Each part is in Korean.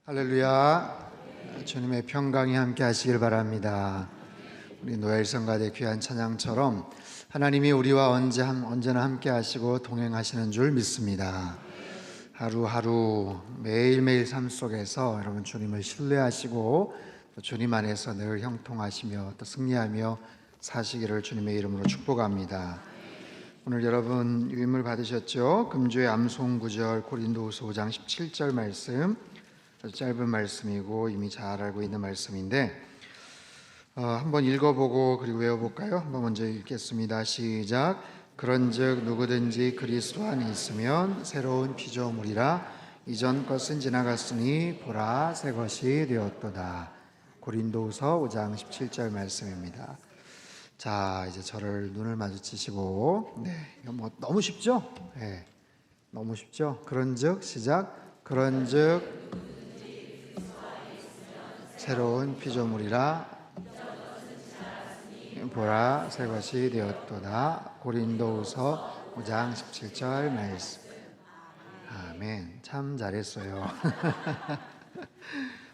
할렐루야. 주님의 평강이 함께 하시길 바랍니다. 우리 노엘 성가대 귀한 찬양처럼 하나님이 우리와 언제나 함께 하시고 동행하시는 줄 믿습니다. 하루하루 매일매일 삶 속에서 여러분 주님을 신뢰하시고 또 주님 안에서 늘 형통하시며 또 승리하며 사시기를 주님의 이름으로 축복합니다. 오늘 여러분 유임을 받으셨죠? 금주의 암송 구절 고린도후서 5장 17절 말씀, 아주 짧은 말씀이고 이미 잘 알고 있는 말씀인데 한번 읽어보고 그리고 외워볼까요? 한번 먼저 읽겠습니다. 시작. 그런즉 누구든지 그리스도 안에 있으면 새로운 피조물이라 이전 것은 지나갔으니 보라 새 것이 되었도다. 고린도후서 5장 17절 말씀입니다. 자, 이제 저를 눈을 마주치시고, 이거 뭐 너무 쉽죠? 네, 너무 쉽죠? 그런즉 시작. 그런즉 새로운 피조물이라 보라 새 것이 되었도다. 고린도후서 5장 17절 말씀. 아멘. 참 잘했어요.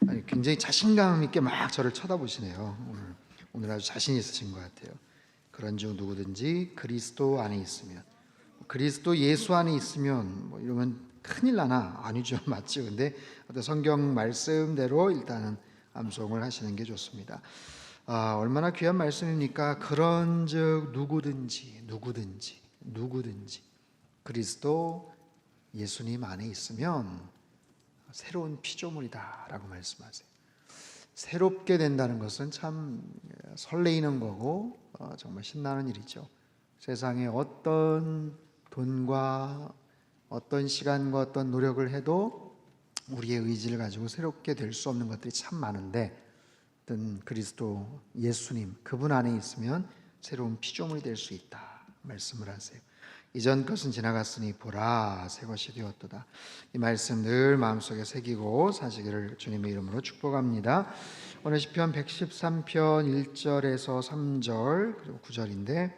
아니, 굉장히 자신감 있게 막 저를 쳐다보시네요. 오늘 아주 자신 있으신 것 같아요. 그런즉 누구든지 그리스도 안에 있으면, 그리스도 예수 안에 있으면 뭐 이러면 큰일 나나? 아니죠. 맞죠. 근데 어떤 성경 말씀대로 일단은 암송을 하시는 게 좋습니다. 얼마나 귀한 말씀입니까? 그런즉 누구든지 그리스도 예수님 안에 있으면 새로운 피조물이다 라고 말씀하세요. 새롭게 된다는 것은 참 설레이는 거고 정말 신나는 일이죠. 세상에 어떤 돈과 어떤 시간과 어떤 노력을 해도 우리의 의지를 가지고 새롭게 될 수 없는 것들이 참 많은데 어떤 그리스도 예수님 그분 안에 있으면 새로운 피조물이 될 수 있다 말씀을 하세요. 이전 것은 지나갔으니 보라 새 것이 되었도다. 이 말씀 늘 마음속에 새기고 사시기를 주님의 이름으로 축복합니다. 오늘 시편 113편 1절에서 3절 그리고 9절인데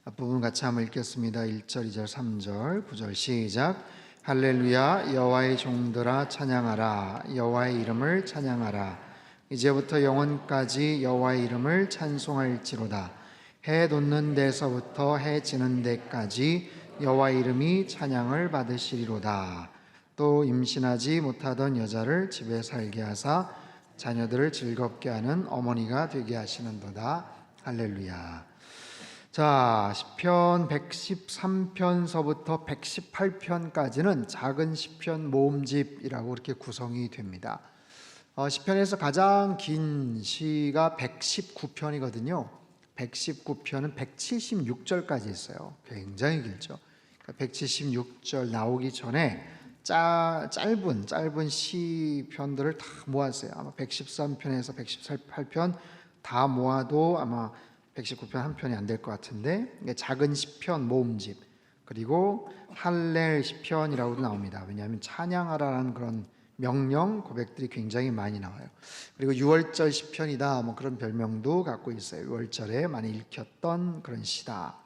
앞부분 같이 한번 읽겠습니다. 1절, 2절, 3절, 9절 시작. 할렐루야. 여호와의 종들아 찬양하라. 여호와의 이름을 찬양하라. 이제부터 영원까지 여호와의 이름을 찬송할지로다. 해 돋는 데서부터 해 지는 데까지 여호와의 이름이 찬양을 받으시리로다. 또 임신하지 못하던 여자를 집에 살게 하사 자녀들을 즐겁게 하는 어머니가 되게 하시는도다. 할렐루야. 자, 시편 113편서부터 118편까지는 작은 시편 모음집이라고 이렇게 구성이 됩니다. 시편에서 가장 긴 시가 119편이거든요. 119편은 176절까지 있어요. 굉장히 길죠. 176절 나오기 전에 짧은 시편들을 다 모았어요. 아마 113편에서 118편 다 모아도 아마 119편 한 편이 안 될 것 같은데 작은 시편 모음집 그리고 할렐 시편이라고도 나옵니다. 왜냐하면 찬양하라는 그런 명령 고백들이 굉장히 많이 나와요. 그리고 6월절 시편이다 뭐 그런 별명도 갖고 있어요. 6월절에 많이 읽혔던 그런 시다.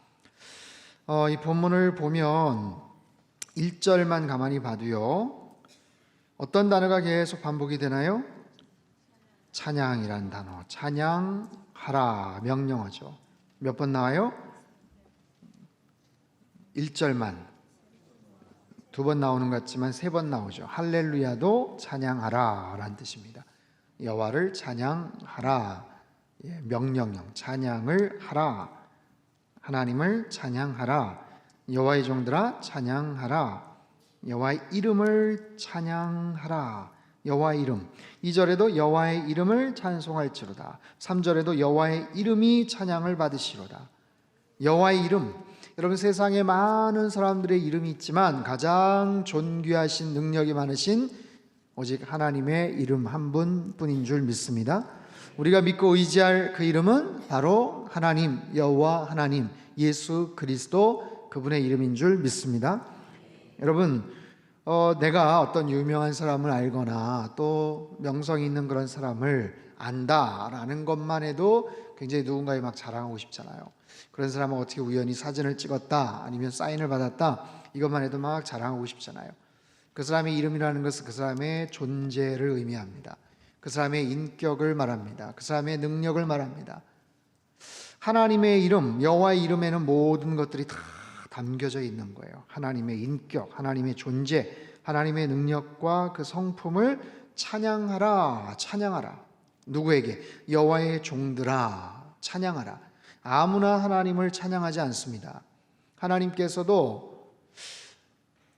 이 본문을 보면 1절만 가만히 봐도요 어떤 단어가 계속 반복이 되나요? 찬양이라는 단어. 찬양하라 명령어죠. 몇 번 나와요? 1절만 두 번 나오는 것 같지만 3번 나오죠. 할렐루야도 찬양하라 라는 뜻입니다. 여호와를 찬양하라. 명령형 찬양을 하라. 하나님을 찬양하라. 여호와의 종들아 찬양하라. 여호와의 이름을 찬양하라. 여호와의 이름. 2절에도 여호와의 이름을 찬송할지로다. 3절에도 여호와의 이름이 찬양을 받으시로다. 여호와의 이름. 여러분 세상에 많은 사람들의 이름이 있지만 가장 존귀하신 능력이 많으신 오직 하나님의 이름 한 분뿐인 줄 믿습니다. 우리가 믿고 의지할 그 이름은 바로 하나님, 여호와 하나님, 예수 그리스도 그분의 이름인 줄 믿습니다. 여러분 내가 어떤 유명한 사람을 알거나 또 명성이 있는 그런 사람을 안다라는 것만 해도 굉장히 누군가에 막 자랑하고 싶잖아요. 그런 사람은 어떻게 우연히 사진을 찍었다 아니면 사인을 받았다 이것만 해도 막 자랑하고 싶잖아요. 그 사람의 이름이라는 것은 그 사람의 존재를 의미합니다. 그 사람의 인격을 말합니다. 그 사람의 능력을 말합니다. 하나님의 이름, 여호와의 이름에는 모든 것들이 다 담겨져 있는 거예요. 하나님의 인격, 하나님의 존재, 하나님의 능력과 그 성품을 찬양하라, 찬양하라. 누구에게? 여호와의 종들아, 찬양하라. 아무나 하나님을 찬양하지 않습니다.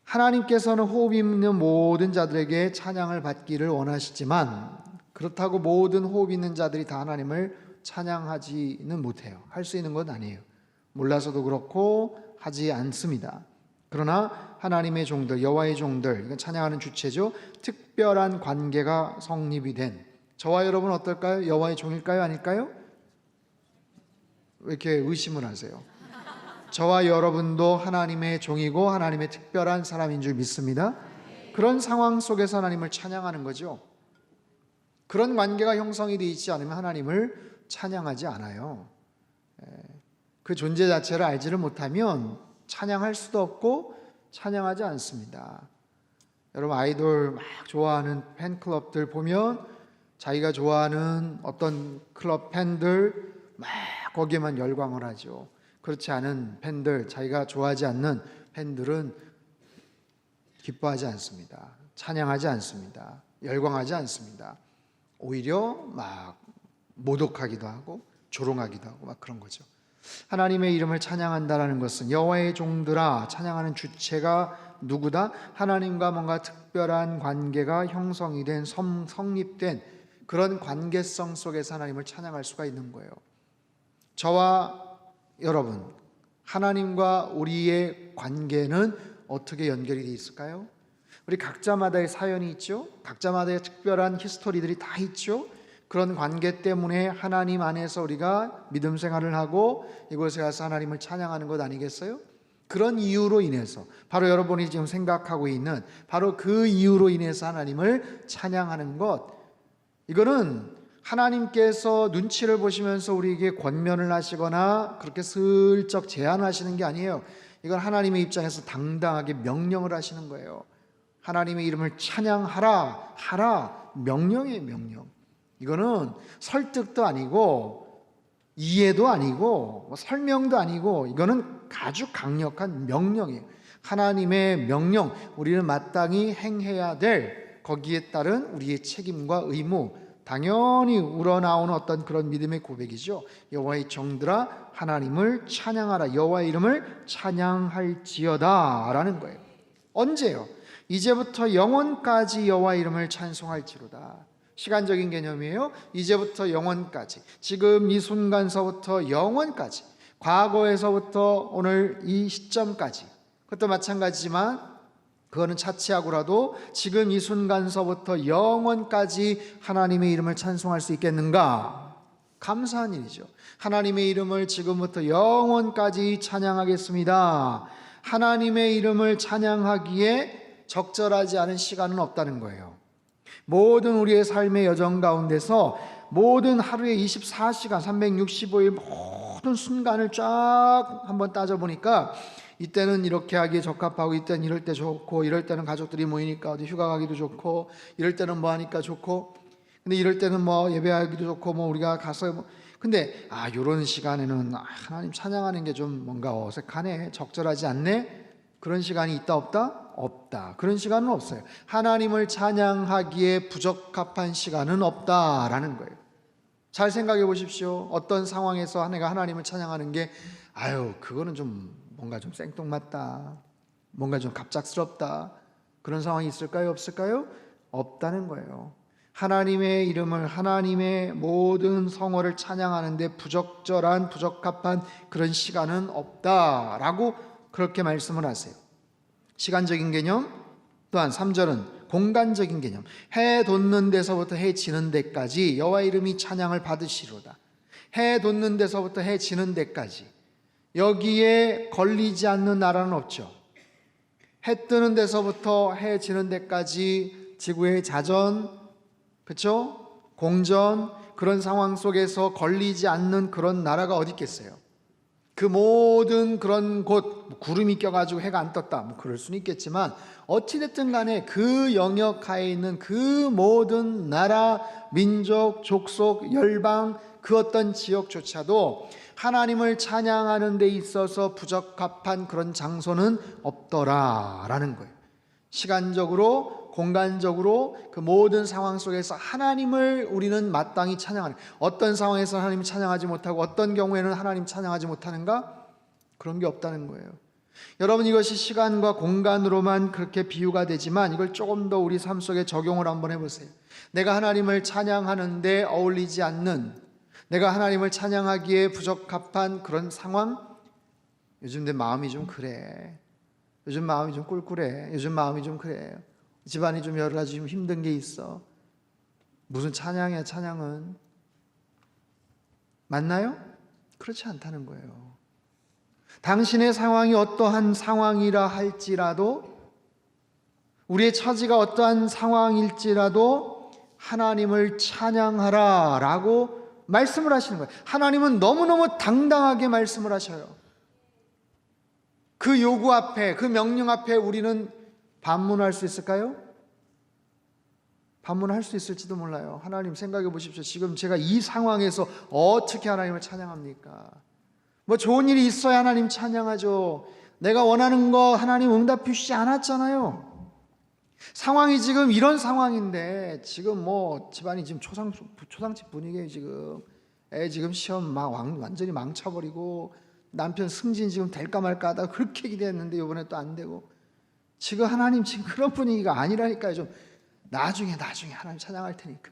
하나님께서는 호흡 있는 모든 자들에게 찬양을 받기를 원하시지만, 그렇다고 모든 호흡 있는 자들이 다 하나님을 찬양하지는 못해요. 할 수 있는 건 아니에요. 몰라서도 그렇고 하지 않습니다. 그러나 하나님의 종들, 여호와의 종들, 이건 찬양하는 주체죠. 특별한 관계가 성립이 된, 저와 여러분 어떨까요? 여호와의 종일까요? 아닐까요? 왜 이렇게 의심을 하세요? 저와 여러분도 하나님의 종이고 하나님의 특별한 사람인 줄 믿습니다. 그런 상황 속에서 하나님을 찬양하는 거죠. 그런 관계가 형성이 되어 있지 않으면 하나님을 찬양하지 않아요. 그 존재 자체를 알지를 못하면 찬양할 수도 없고 찬양하지 않습니다. 여러분, 아이돌 막 좋아하는 팬클럽들 보면 자기가 좋아하는 어떤 클럽 팬들 막 거기에만 열광을 하죠. 그렇지 않은 팬들, 자기가 좋아하지 않는 팬들은 기뻐하지 않습니다. 찬양하지 않습니다. 열광하지 않습니다. 오히려 막 모독하기도 하고 조롱하기도 하고 막 그런 거죠. 하나님의 이름을 찬양한다라는 것은 여호와의 종들아, 찬양하는 주체가 누구다? 하나님과 뭔가 특별한 관계가 형성이 된, 성립된 그런 관계성 속에서 하나님을 찬양할 수가 있는 거예요. 저와 여러분, 하나님과 우리의 관계는 어떻게 연결이 되어 있을까요? 우리 각자마다의 사연이 있죠. 각자마다의 특별한 히스토리들이 다 있죠. 그런 관계 때문에 하나님 안에서 우리가 믿음 생활을 하고 이곳에 가서 하나님을 찬양하는 것 아니겠어요? 그런 이유로 인해서, 바로 여러분이 지금 생각하고 있는 바로 그 이유로 인해서 하나님을 찬양하는 것, 이거는 하나님께서 눈치를 보시면서 우리에게 권면을 하시거나 그렇게 슬쩍 제안하시는 게 아니에요. 이건 하나님의 입장에서 당당하게 명령을 하시는 거예요. 하나님의 이름을 찬양하라, 하라, 명령이에요, 명령. 이거는 설득도 아니고 이해도 아니고 설명도 아니고, 이거는 아주 강력한 명령이에요. 하나님의 명령, 우리는 마땅히 행해야 될, 거기에 따른 우리의 책임과 의무, 당연히 우러나오는 어떤 그런 믿음의 고백이죠. 여호와의 종들아, 하나님을 찬양하라, 여호와의 이름을 찬양할지어다 라는 거예요. 언제요? 이제부터 영원까지 여호와의 이름을 찬송할지로다. 시간적인 개념이에요. 이제부터 영원까지, 지금 이 순간서부터 영원까지, 과거에서부터 오늘 이 시점까지, 그것도 마찬가지지만 그거는 차치하고라도 지금 이 순간서부터 영원까지 하나님의 이름을 찬송할 수 있겠는가? 감사한 일이죠. 하나님의 이름을 지금부터 영원까지 찬양하겠습니다. 하나님의 이름을 찬양하기에 적절하지 않은 시간은 없다는 거예요. 모든 우리의 삶의 여정 가운데서 모든 하루의 24시간 365일 모든 순간을 쫙 한번 따져보니까 이때는 이렇게 하기에 적합하고, 이때는 이럴 때 좋고, 이럴 때는 가족들이 모이니까 어디 휴가 가기도 좋고, 이럴 때는 뭐 하니까 좋고, 근데 이럴 때는 뭐 예배하기도 좋고, 뭐 우리가 가서 뭐, 근데 요런 시간에는 하나님 찬양하는 게 좀 뭔가 어색하네, 적절하지 않네, 그런 시간이 있다 없다? 없다. 그런 시간은 없어요. 하나님을 찬양하기에 부적합한 시간은 없다라는 거예요. 잘 생각해 보십시오. 어떤 상황에서 내가 하나님을 찬양하는 게 그거는 좀 뭔가 좀 생뚱맞다, 뭔가 좀 갑작스럽다, 그런 상황이 있을까요? 없을까요? 없다는 거예요. 하나님의 이름을, 하나님의 모든 성호를 찬양하는데 부적절한, 부적합한 그런 시간은 없다라고 그렇게 말씀을 하세요. 시간적인 개념, 또한 3절은 공간적인 개념. 해 돋는 데서부터 해 지는 데까지 여호와의 이름이 찬양을 받으시로다. 해 돋는 데서부터 해 지는 데까지, 여기에 걸리지 않는 나라는 없죠. 해 뜨는 데서부터 해 지는 데까지 지구의 자전, 그렇죠? 공전, 그런 상황 속에서 걸리지 않는 그런 나라가 어디 있겠어요? 그 모든 그런 곳 구름이 껴가지고 해가 안 떴다 뭐 그럴 수는 있겠지만 어찌됐든 간에 그 영역 하에 있는 그 모든 나라, 민족, 족속, 열방 그 어떤 지역조차도 하나님을 찬양하는 데 있어서 부적합한 그런 장소는 없더라라는 거예요. 시간적으로 공간적으로 그 모든 상황 속에서 하나님을 우리는 마땅히 찬양하는, 어떤 상황에서 하나님 찬양하지 못하고 어떤 경우에는 하나님 찬양하지 못하는가? 그런 게 없다는 거예요. 여러분, 이것이 시간과 공간으로만 그렇게 비유가 되지만 이걸 조금 더 우리 삶 속에 적용을 한번 해보세요. 내가 하나님을 찬양하는데 어울리지 않는, 내가 하나님을 찬양하기에 부적합한 그런 상황, 요즘 내 마음이 좀 그래, 요즘 마음이 좀 꿀꿀해, 요즘 마음이 좀 그래, 집안이 좀 여러 가지 좀 힘든 게 있어. 무슨 찬양이야 찬양은. 맞나요? 그렇지 않다는 거예요. 당신의 상황이 어떠한 상황이라 할지라도, 우리의 처지가 어떠한 상황일지라도 하나님을 찬양하라 라고 말씀을 하시는 거예요. 하나님은 너무너무 당당하게 말씀을 하셔요. 그 요구 앞에, 그 명령 앞에 우리는 반문할 수 있을까요? 반문할 수 있을지도 몰라요. 하나님 생각해 보십시오. 지금 제가 이 상황에서 어떻게 하나님을 찬양합니까? 뭐 좋은 일이 있어야 하나님 찬양하죠. 내가 원하는 거 하나님 응답해 주시지 않았잖아요. 상황이 지금 이런 상황인데, 지금 뭐 집안이 지금 초상집 분위기예요. 지금 애 지금 시험 막 완전히 망쳐버리고, 남편 승진 지금 될까 말까 하다가 그렇게 기대했는데 이번에 또 안 되고, 지금 하나님 지금 그런 분위기가 아니라니까요. 좀 나중에 하나님 찬양할 테니까.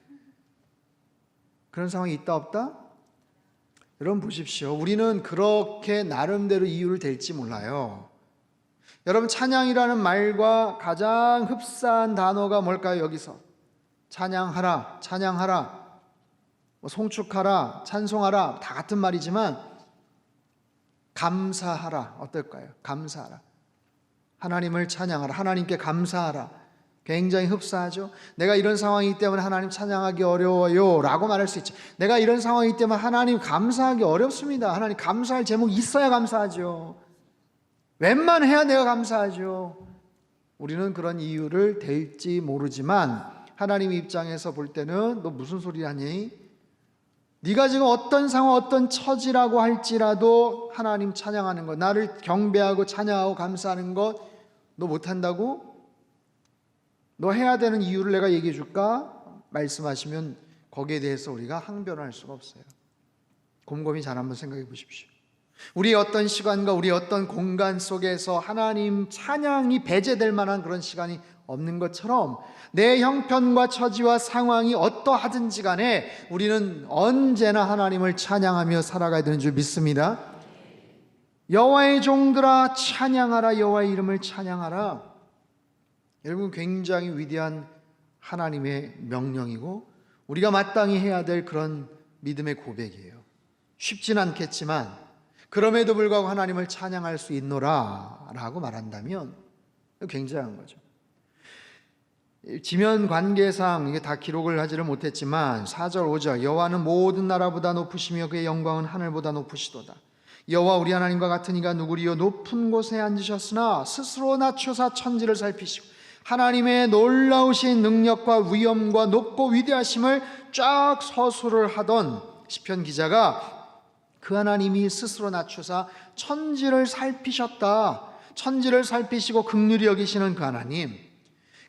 그런 상황이 있다 없다? 여러분 보십시오. 우리는 그렇게 나름대로 이유를 댈지 몰라요. 여러분, 찬양이라는 말과 가장 흡사한 단어가 뭘까요? 여기서 찬양하라, 찬양하라, 뭐 송축하라, 찬송하라 다 같은 말이지만 감사하라 어떨까요? 감사하라. 하나님을 찬양하라, 하나님께 감사하라. 굉장히 흡사하죠. 내가 이런 상황이기 때문에 하나님 찬양하기 어려워요 라고 말할 수 있죠. 내가 이런 상황이기 때문에 하나님 감사하기 어렵습니다. 하나님 감사할 제목이 있어야 감사하죠. 웬만해야 내가 감사하죠. 우리는 그런 이유를 댈지 모르지만 하나님 입장에서 볼 때는 너 무슨 소리 하니? 네가 지금 어떤 상황, 어떤 처지라고 할지라도 하나님 찬양하는 것, 나를 경배하고 찬양하고 감사하는 것 너 못한다고? 너 해야 되는 이유를 내가 얘기해 줄까? 말씀하시면 거기에 대해서 우리가 항변할 수가 없어요. 곰곰이 잘 한번 생각해 보십시오. 우리의 어떤 시간과 우리의 어떤 공간 속에서 하나님 찬양이 배제될 만한 그런 시간이 없는 것처럼 내 형편과 처지와 상황이 어떠하든지 간에 우리는 언제나 하나님을 찬양하며 살아가야 되는 줄 믿습니다. 여호와의 종들아 찬양하라, 여호와의 이름을 찬양하라. 여러분, 굉장히 위대한 하나님의 명령이고 우리가 마땅히 해야 될 그런 믿음의 고백이에요. 쉽진 않겠지만 그럼에도 불구하고 하나님을 찬양할 수 있노라 라고 말한다면 굉장한 거죠. 지면 관계상 이게 다 기록을 하지를 못했지만 4절 5절 여호와는 모든 나라보다 높으시며 그의 영광은 하늘보다 높으시도다. 여호와 우리 하나님과 같은 이가 누구리요? 높은 곳에 앉으셨으나 스스로 낮추사 천지를 살피시고 하나님의 놀라우신 능력과 위엄과 높고 위대하심을 쫙 서술을 하던 시편 기자가 그 하나님이 스스로 낮추사 천지를 살피셨다, 천지를 살피시고 긍휼히 여기시는 그 하나님,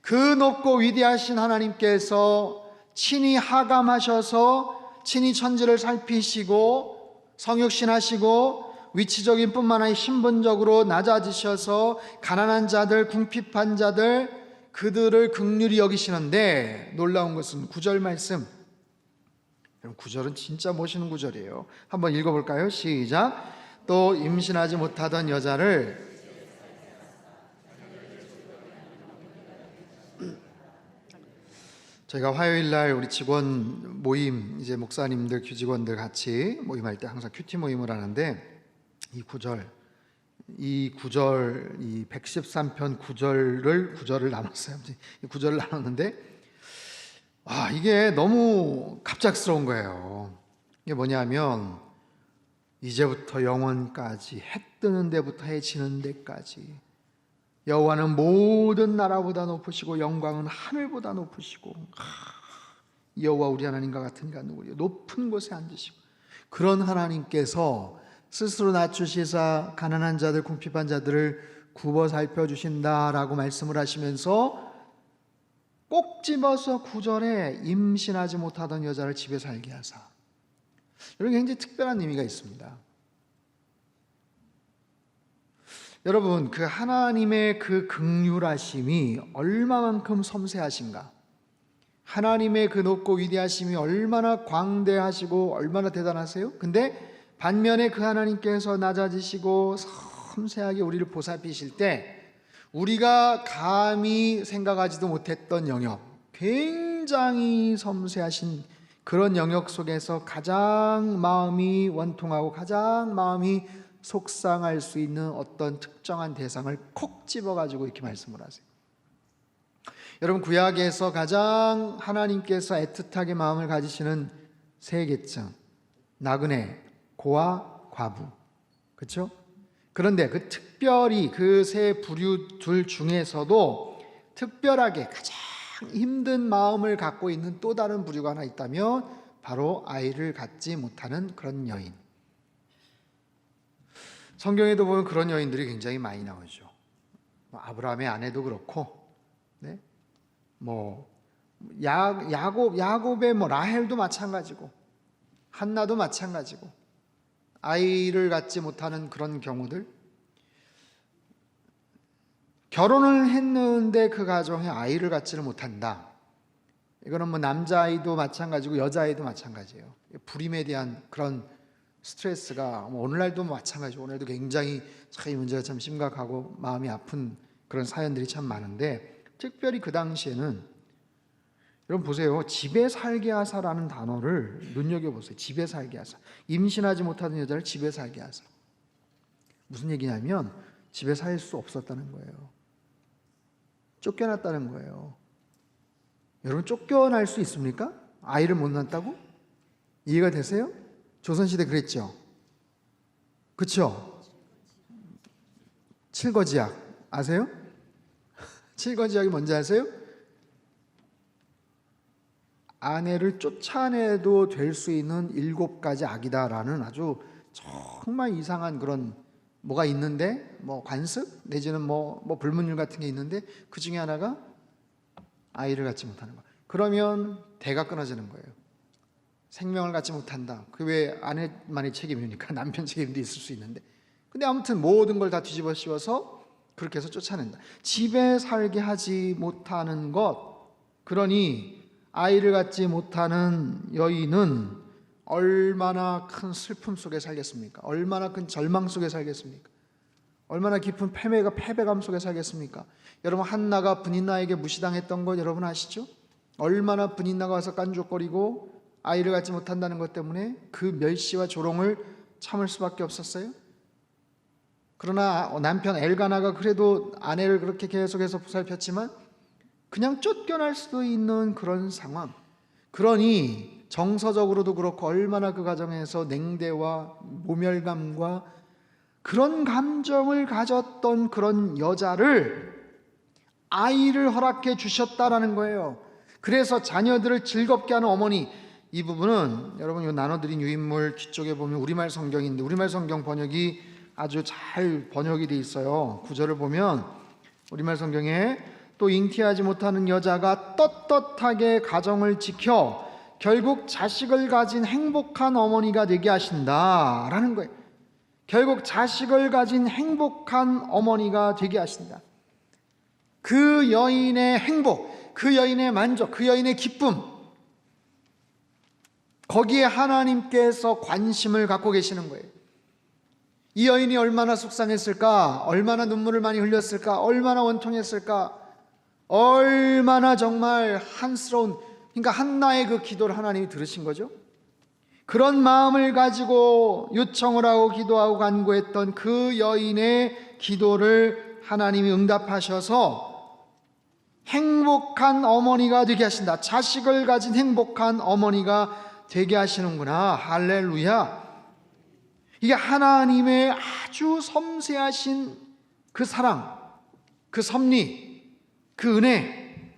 그 높고 위대하신 하나님께서 친히 하감하셔서 친히 천지를 살피시고 성육신하시고 위치적인 뿐만 아니라 신분적으로 낮아지셔서 가난한 자들, 궁핍한 자들, 그들을 긍휼히 여기시는데 놀라운 것은 9절 말씀. 9절은 진짜 멋있는 구절이에요. 한번 읽어볼까요? 시작. 또 임신하지 못하던 여자를 저희가 화요일날 우리 직원 모임, 이제 목사님들, 교직원들 같이 모임할 때 항상 큐티 모임을 하는데 이 113편 9절을 나눴어요. 9절을 나눴는데 이게 너무 갑작스러운 거예요. 이게 뭐냐면 이제부터 영원까지 해 뜨는 데부터 해 지는 데까지 여호와는 모든 나라보다 높으시고 영광은 하늘보다 높으시고 여호와 우리 하나님과 같은 이가 누구리요? 높은 곳에 앉으시고 그런 하나님께서 스스로 낮추시사 가난한 자들 궁핍한 자들을 굽어 살펴주신다라고 말씀을 하시면서 꼭 집어서 9절에 임신하지 못하던 여자를 집에 살게 하사. 여러분 굉장히 특별한 의미가 있습니다. 여러분 그 하나님의 그 긍휼하심이 얼마만큼 섬세하신가, 하나님의 그 높고 위대하심이 얼마나 광대하시고 얼마나 대단하세요? 근데 반면에 그 하나님께서 낮아지시고 섬세하게 우리를 보살피실 때 우리가 감히 생각하지도 못했던 영역, 굉장히 섬세하신 그런 영역 속에서 가장 마음이 원통하고 가장 마음이 속상할 수 있는 어떤 특정한 대상을 콕 집어가지고 이렇게 말씀을 하세요. 여러분 구약에서 가장 하나님께서 애틋하게 마음을 가지시는 세 계층, 나그네, 고아, 과부, 그렇죠? 그런데 그 특별히 그 세 부류들 중에서도 특별하게 가장 힘든 마음을 갖고 있는 또 다른 부류가 하나 있다면 바로 아이를 갖지 못하는 그런 여인. 성경에도 보면 그런 여인들이 굉장히 많이 나오죠. 아브라함의 아내도 그렇고, 네? 야곱의 라헬도 마찬가지고, 한나도 마찬가지고, 아이를 갖지 못하는 그런 경우들. 결혼을 했는데 그 가정에 아이를 갖지를 못한다. 이거는 남자아이도 마찬가지고 여자아이도 마찬가지예요. 불임에 대한 그런 스트레스가 오늘날도 마찬가지고, 오늘도 굉장히 이 문제가 참 심각하고 마음이 아픈 그런 사연들이 참 많은데, 특별히 그 당시에는 여러분 보세요. 집에 살게 하사라는 단어를 눈여겨보세요. 집에 살게 하사. 임신하지 못하는 여자를 집에 살게 하사. 무슨 얘기냐면 집에 살 수 없었다는 거예요. 쫓겨났다는 거예요. 여러분 쫓겨날 수 있습니까? 아이를 못 낳았다고? 이해가 되세요? 조선시대 그랬죠? 그쵸? 칠거지약 아세요? 칠거지약이 뭔지 아세요? 아내를 쫓아내도 될 수 있는 7가지 악이다라는 아주 정말 이상한 그런 뭐가 있는데, 관습 내지는 불문율 같은 게 있는데 그 중에 하나가 아이를 갖지 못하는 거. 그러면 대가 끊어지는 거예요. 생명을 갖지 못한다. 그 왜 아내만의 책임이니까 남편 책임도 있을 수 있는데, 근데 아무튼 모든 걸 다 뒤집어 씌워서 그렇게 해서 쫓아낸다. 집에 살게 하지 못하는 것. 그러니 아이를 갖지 못하는 여인은 얼마나 큰 슬픔 속에 살겠습니까? 얼마나 큰 절망 속에 살겠습니까? 얼마나 깊은 패배감 속에 살겠습니까? 여러분 한나가 브닌나에게 무시당했던 것 여러분 아시죠? 얼마나 브닌나가 와서 깐족거리고 아이를 갖지 못한다는 것 때문에 그 멸시와 조롱을 참을 수밖에 없었어요. 그러나 남편 엘가나가 그래도 아내를 그렇게 계속해서 보살폈지만 그냥 쫓겨날 수도 있는 그런 상황. 그러니 정서적으로도 그렇고 얼마나 그 가정에서 냉대와 모멸감과 그런 감정을 가졌던 그런 여자를 아이를 허락해 주셨다라는 거예요. 그래서 자녀들을 즐겁게 하는 어머니. 이 부분은 여러분 요 나눠드린 유인물 뒤쪽에 보면 우리말 성경인데 우리말 성경 번역이 아주 잘 번역이 돼 있어요. 구절을 보면 우리말 성경에 또 잉태하지 못하는 여자가 떳떳하게 가정을 지켜 결국 자식을 가진 행복한 어머니가 되게 하신다라는 거예요. 결국 자식을 가진 행복한 어머니가 되게 하신다. 그 여인의 행복, 그 여인의 만족, 그 여인의 기쁨, 거기에 하나님께서 관심을 갖고 계시는 거예요. 이 여인이 얼마나 속상했을까, 얼마나 눈물을 많이 흘렸을까, 얼마나 원통했을까, 얼마나 정말 한스러운, 그러니까 한나의 그 기도를 하나님이 들으신 거죠. 그런 마음을 가지고 요청을 하고 기도하고 간구했던 그 여인의 기도를 하나님이 응답하셔서 행복한 어머니가 되게 하신다. 자식을 가진 행복한 어머니가 되게 하시는구나. 할렐루야. 이게 하나님의 아주 섬세하신 그 사랑, 그 섭리, 그 은혜.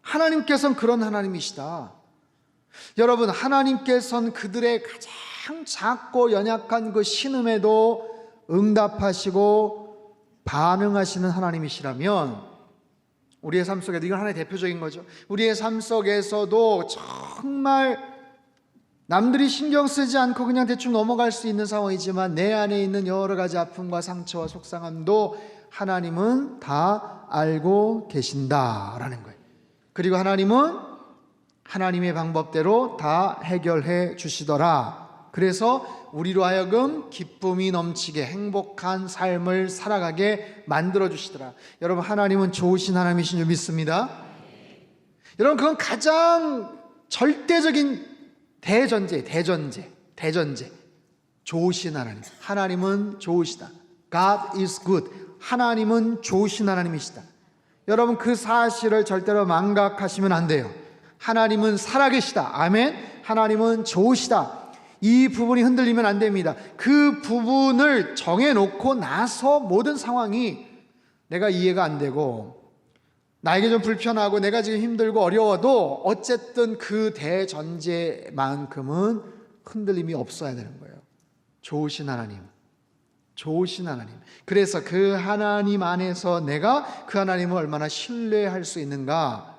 하나님께서는 그런 하나님이시다. 여러분, 하나님께서는 그들의 가장 작고 연약한 그 신음에도 응답하시고 반응하시는 하나님이시라면 우리의 삶 속에도 이건 하나의 대표적인 거죠. 우리의 삶 속에서도 정말 남들이 신경 쓰지 않고 그냥 대충 넘어갈 수 있는 상황이지만 내 안에 있는 여러 가지 아픔과 상처와 속상함도 하나님은 다 알고 계신다라는 거예요. 그리고 하나님은 하나님의 방법대로 다 해결해 주시더라. 그래서 우리로 하여금 기쁨이 넘치게 행복한 삶을 살아가게 만들어 주시더라. 여러분, 하나님은 좋으신 하나님이신 줄 믿습니다. 여러분, 그건 가장 절대적인 대전제. 좋으신 하나님. 하나님은 좋으시다. God is good. 하나님은 좋으신 하나님이시다. 여러분, 그 사실을 절대로 망각하시면 안 돼요. 하나님은 살아계시다. 아멘. 하나님은 좋으시다. 이 부분이 흔들리면 안 됩니다. 그 부분을 정해놓고 나서 모든 상황이 내가 이해가 안 되고 나에게 좀 불편하고 내가 지금 힘들고 어려워도 어쨌든 그 대전제만큼은 흔들림이 없어야 되는 거예요. 좋으신 하나님. 그래서 그 하나님 안에서 내가 그 하나님을 얼마나 신뢰할 수 있는가.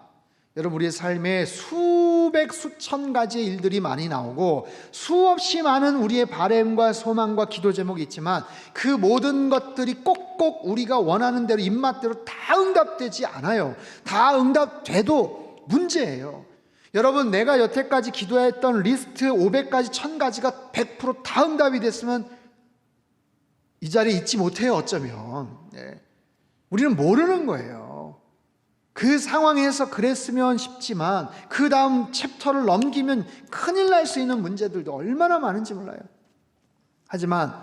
여러분, 우리의 삶에 수백 수천 가지의 일들이 많이 나오고 수없이 많은 우리의 바램과 소망과 기도 제목이 있지만 그 모든 것들이 꼭꼭 우리가 원하는 대로 입맛대로 다 응답되지 않아요. 다 응답돼도 문제예요. 여러분, 내가 여태까지 기도했던 리스트 500가지 1000가지가 100% 다 응답이 됐으면 이 자리에 있지 못해요. 어쩌면 우리는 모르는 거예요. 그 상황에서 그랬으면 싶지만 그 다음 챕터를 넘기면 큰일 날 수 있는 문제들도 얼마나 많은지 몰라요. 하지만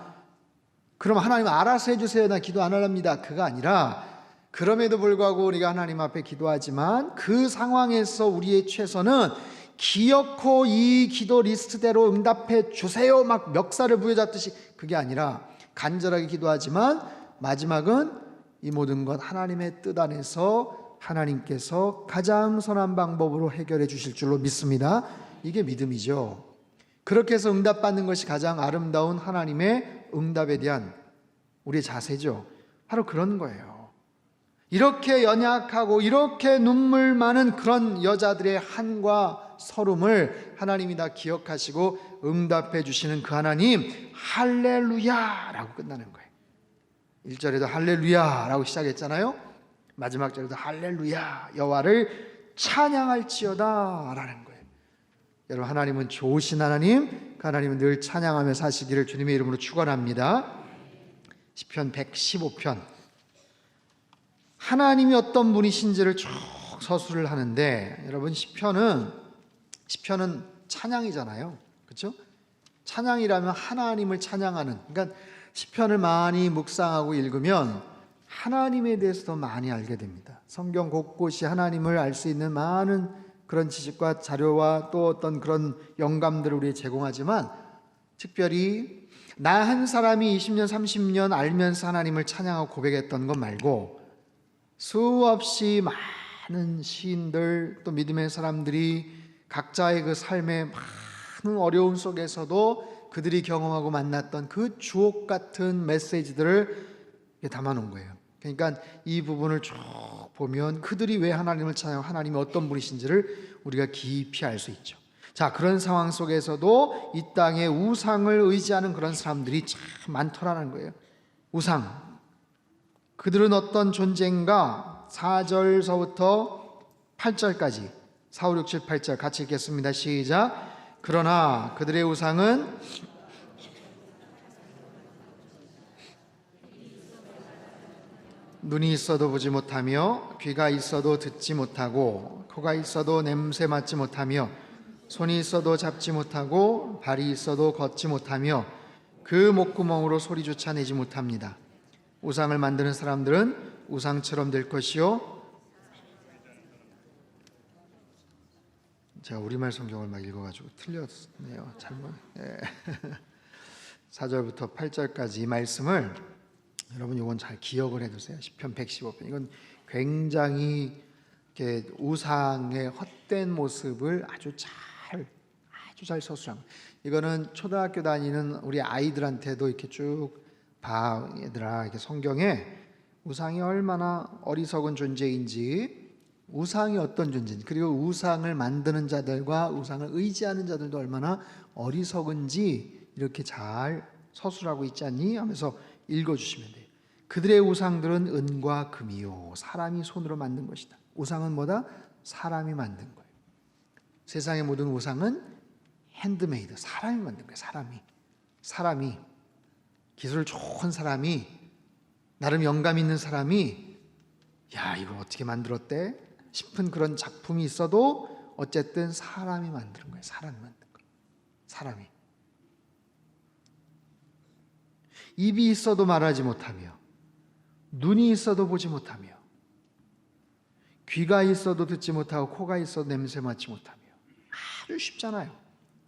그럼 하나님 알아서 해주세요, 나 기도 안 합니다, 그가 아니라 그럼에도 불구하고 우리가 하나님 앞에 기도하지만 그 상황에서 우리의 최선은 기어코 이 기도 리스트대로 응답해 주세요 막 멱살을 부여잡듯이 그게 아니라 간절하게 기도하지만 마지막은 이 모든 것 하나님의 뜻 안에서 하나님께서 가장 선한 방법으로 해결해 주실 줄로 믿습니다. 이게 믿음이죠. 그렇게 해서 응답받는 것이 가장 아름다운 하나님의 응답에 대한 우리의 자세죠. 바로 그런 거예요. 이렇게 연약하고 이렇게 눈물 많은 그런 여자들의 한과 서름을 하나님이 다 기억하시고 응답해 주시는 그 하나님, 할렐루야 라고 끝나는 거예요. 1절에도 할렐루야 라고 시작했잖아요. 마지막 절에도 할렐루야 여호와를 찬양할지어다 라는 거예요. 여러분, 하나님은 좋으신 하나님, 그 하나님은 늘 찬양하며 사시기를 주님의 이름으로 축원합니다. 시편 115편, 하나님이 어떤 분이신지를 쭉 서술을 하는데, 여러분, 시편은 찬양이잖아요. 그렇죠? 찬양이라면 하나님을 찬양하는, 그러니까 시편을 많이 묵상하고 읽으면 하나님에 대해서도 많이 알게 됩니다. 성경 곳곳이 하나님을 알 수 있는 많은 그런 지식과 자료와 또 어떤 그런 영감들을 우리에 제공하지만, 특별히 나 한 사람이 20년 30년 알면서 하나님을 찬양하고 고백했던 것 말고 수없이 많은 시인들 또 믿음의 사람들이 각자의 그 삶의 많은 어려움 속에서도 그들이 경험하고 만났던 그 주옥 같은 메시지들을 담아놓은 거예요. 그러니까 이 부분을 쭉 보면 그들이 왜 하나님을 찬양하고 하나님이 어떤 분이신지를 우리가 깊이 알 수 있죠. 자, 그런 상황 속에서도 이 땅에 우상을 의지하는 그런 사람들이 참 많더라는 거예요. 우상, 그들은 어떤 존재인가? 4절서부터 8절까지 4, 5, 6, 7, 8절 같이 읽겠습니다. 시작. 그러나 그들의 우상은 눈이 있어도 보지 못하며 귀가 있어도 듣지 못하고 코가 있어도 냄새 맡지 못하며 손이 있어도 잡지 못하고 발이 있어도 걷지 못하며 그 목구멍으로 소리조차 내지 못합니다. 우상을 만드는 사람들은 우상처럼 될 것이요. 제가 우리말 성경을 막 읽어가지고 틀렸네요. 잘못. 4절부터 8절까지 이 말씀을 여러분 이건 잘 기억을 해두세요. 시편 115편. 이건 굉장히 이렇게 우상의 헛된 모습을 아주 잘 서술한 거예요. 이거는 초등학교 다니는 우리 아이들한테도 이렇게 쭉 봐, 얘들아, 이렇게 성경에 우상이 얼마나 어리석은 존재인지, 우상이 어떤 존재인지, 그리고 우상을 만드는 자들과 우상을 의지하는 자들도 얼마나 어리석은지 이렇게 잘 서술하고 있지 않니? 하면서 읽어주시면 돼요. 그들의 우상들은 은과 금이요 사람이 손으로 만든 것이다. 우상은 뭐다? 사람이 만든 거예요. 세상의 모든 우상은 핸드메이드, 사람이 만든 거예요. 사람이 기술 좋은 사람이, 나름 영감 있는 사람이 야 이걸 어떻게 만들었대 싶은 그런 작품이 있어도 어쨌든 사람이 만든 거예요. 사람이 만든 거예요. 사람이. 입이 있어도 말하지 못하며, 눈이 있어도 보지 못하며, 귀가 있어도 듣지 못하고, 코가 있어도 냄새 맡지 못하며. 아주 쉽잖아요.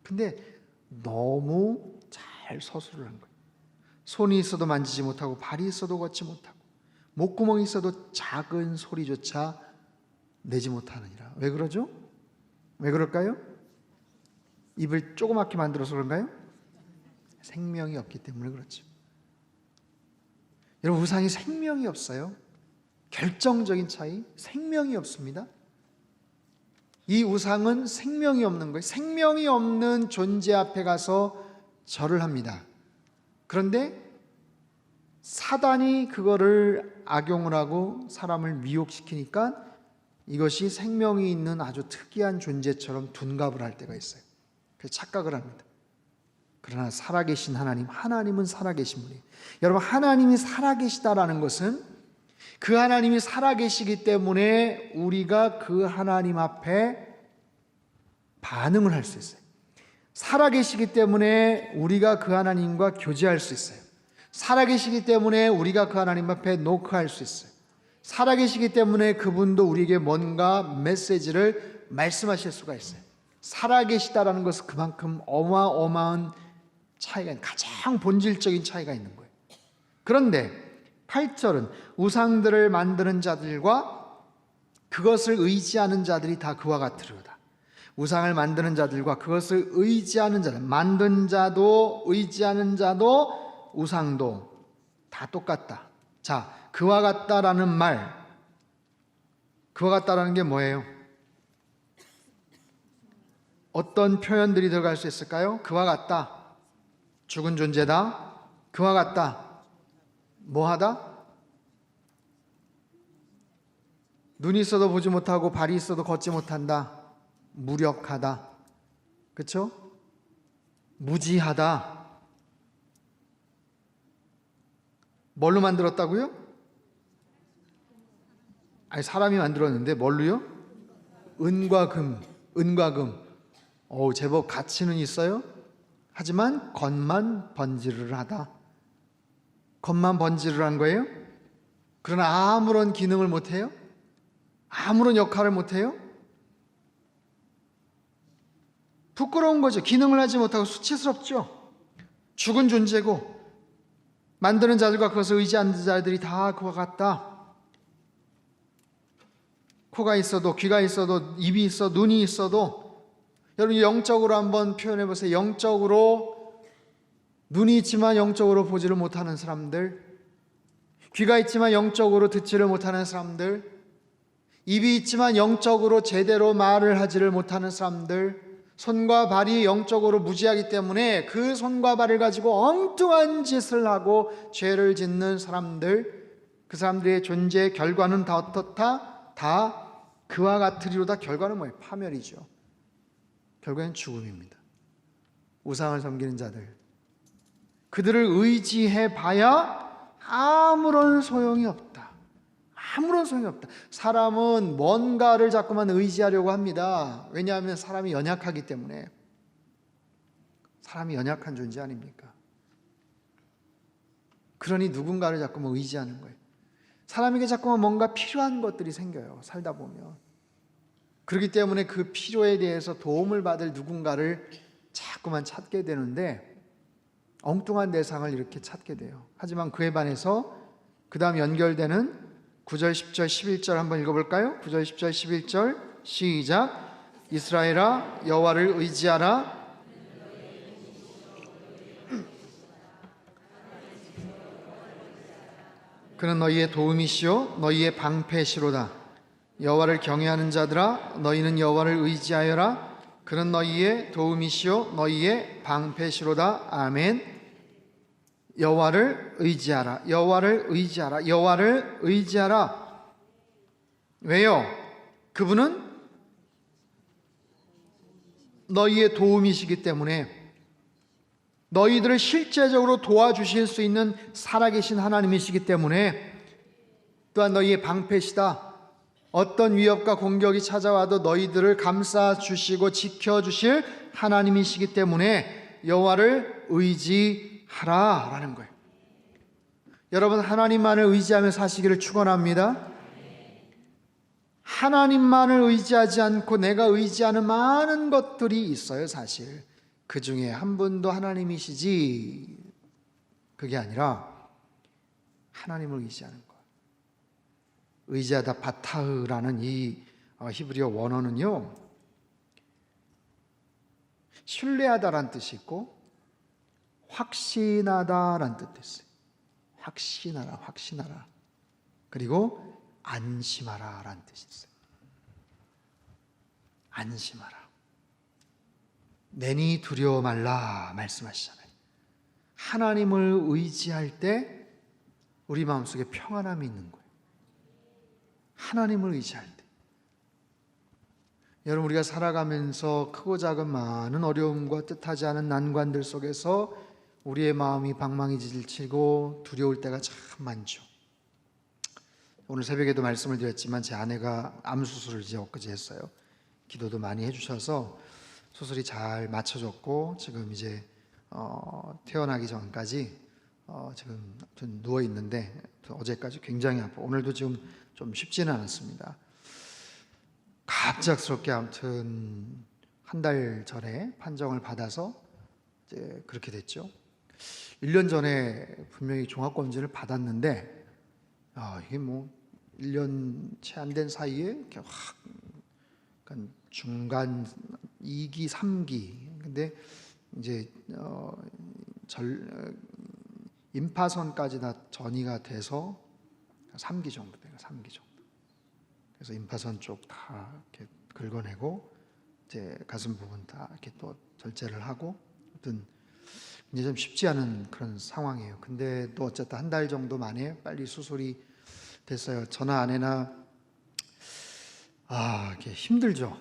근데 너무 잘 서술을 한 거예요. 손이 있어도 만지지 못하고, 발이 있어도 걷지 못하고, 목구멍이 있어도 작은 소리조차 내지 못하느니라. 왜 그러죠? 왜 그럴까요? 입을 조그맣게 만들어서 그런가요? 생명이 없기 때문에 그렇죠. 여러분, 우상이 생명이 없어요. 결정적인 차이, 생명이 없습니다. 이 우상은 생명이 없는 거예요. 생명이 없는 존재 앞에 가서 절을 합니다. 그런데 사단이 그거를 악용을 하고 사람을 미혹시키니까 이것이 생명이 있는 아주 특이한 존재처럼 둔갑을 할 때가 있어요. 그래서 착각을 합니다. 그러나 살아계신 하나님은 살아계신 분이에요. 여러분, 하나님이 살아계시다라는 것은 그 하나님이 살아계시기 때문에 우리가 그 하나님 앞에 반응을 할 수 있어요. 살아계시기 때문에 우리가 그 하나님과 교제할 수 있어요. 살아계시기 때문에 우리가 그 하나님 앞에 노크할 수 있어요. 살아계시기 때문에 그분도 우리에게 뭔가 메시지를 말씀하실 수가 있어요. 살아계시다라는 것은 그만큼 어마어마한 차이가, 가장 본질적인 차이가 있는 거예요. 그런데 8절은 우상들을 만드는 자들과 그것을 의지하는 자들이 다 그와 같으리로다. 우상을 만드는 자들과 그것을 의지하는 자들, 만든 자도 의지하는 자도 우상도 다 똑같다. 자, 그와 같다라는 말, 그와 같다라는 게 뭐예요? 어떤 표현들이 들어갈 수 있을까요? 그와 같다, 죽은 존재다. 그와 같다, 뭐하다? 눈이 있어도 보지 못하고 발이 있어도 걷지 못한다. 무력하다. 그렇죠? 무지하다. 뭘로 만들었다고요? 아니, 사람이 만들었는데 뭘로요? 은과 금. 제법 가치는 있어요. 하지만 겉만 번지르르 하다. 겉만 번지르르 한 거예요. 그러나 아무런 기능을 못해요. 아무런 역할을 못해요. 부끄러운 거죠. 기능을 하지 못하고 수치스럽죠. 죽은 존재고 만드는 자들과 그것을 의지하는 자들이 다 그와 같다. 코가 있어도, 귀가 있어도, 입이 있어, 눈이 있어도, 여러분 영적으로 한번 표현해 보세요. 영적으로 눈이 있지만 영적으로 보지를 못하는 사람들, 귀가 있지만 영적으로 듣지를 못하는 사람들, 입이 있지만 영적으로 제대로 말을 하지를 못하는 사람들, 손과 발이 영적으로 무지하기 때문에 그 손과 발을 가지고 엉뚱한 짓을 하고 죄를 짓는 사람들, 그 사람들의 존재의 결과는 다 어떻다? 다 그와 같으리로다. 결과는 뭐예요? 파멸이죠. 결과는 죽음입니다. 우상을 섬기는 자들, 그들을 의지해 봐야 아무런 소용이 없다. 아무런 소용이 없다. 사람은 뭔가를 자꾸만 의지하려고 합니다. 왜냐하면 사람이 연약하기 때문에. 사람이 연약한 존재 아닙니까? 그러니 누군가를 자꾸만 의지하는 거예요. 사람에게 자꾸만 뭔가 필요한 것들이 생겨요. 살다 보면. 그렇기 때문에 그 필요에 대해서 도움을 받을 누군가를 자꾸만 찾게 되는데, 엉뚱한 대상을 이렇게 찾게 돼요. 하지만 그에 반해서 그 다음 연결되는 9절, 10절, 11절 한번 읽어볼까요? 9절, 10절, 11절 시작. 이스라엘아 여호와를 의지하라. 그는 너희의 도움이시요 너희의 방패시로다. 여호와를 경외하는 자들아 너희는 여호와를 의지하여라. 그는 너희의 도움이시요 너희의 방패시로다. 아멘. 여호와를 의지하라. 여호와를 의지하라. 여호와를 의지하라. 왜요? 그분은 너희의 도움이시기 때문에, 너희들을 실제적으로 도와주실 수 있는 살아계신 하나님이시기 때문에, 또한 너희의 방패시다. 어떤 위협과 공격이 찾아와도 너희들을 감싸주시고 지켜주실 하나님이시기 때문에 여호와를 의지하라 라는 거예요. 여러분, 하나님만을 의지하며 사시기를 축원합니다. 하나님만을 의지하지 않고 내가 의지하는 많은 것들이 있어요. 사실 그 중에 한 분도 하나님이시지 그게 아니라 하나님을 의지하는 것. 의지하다 바타흐라는 이 히브리어 원어는요, 신뢰하다라는 뜻이 있고 확신하다라는 뜻도 있어요. 확신하라, 확신하라. 그리고 안심하라라는 뜻이 있어요. 안심하라. 내니 두려워 말라 말씀하시잖아요. 하나님을 의지할 때 우리 마음속에 평안함이 있는 거예요. 하나님을 의지할 때. 여러분, 우리가 살아가면서 크고 작은 많은 어려움과 뜻하지 않은 난관들 속에서 우리의 마음이 방망이질치고 두려울 때가 참 많죠. 오늘 새벽에도 말씀을 드렸지만 제 아내가 암 수술을 이제 엊그제 했어요. 기도도 많이 해주셔서 수술이 잘 맞춰졌고 지금 이제 태어나기 전까지 지금 누워 있는데 어제까지 굉장히 아프고 오늘도 지금 좀 쉽지는 않았습니다. 갑작스럽게 아무튼 한 달 전에 판정을 받아서 이제 그렇게 됐죠. 1년 전에 분명히 종합검진을 받았는데 이게 뭐 1년 채 안 된 사이에 이렇게 확 약간 중간 2기, 3기. 근데 이제 임파선까지 다 전이가 돼서 3기 정도 돼요. 3기 정도. 그래서 임파선 쪽 다 이렇게 긁어내고 이제 가슴 부분 다 이렇게 또 절제를 하고, 아무튼 이제 좀 쉽지 않은 그런 상황이에요. 근데 또 어쨌든 한 달 정도 만에 빨리 수술이 됐어요. 저나 아내나 이게 힘들죠.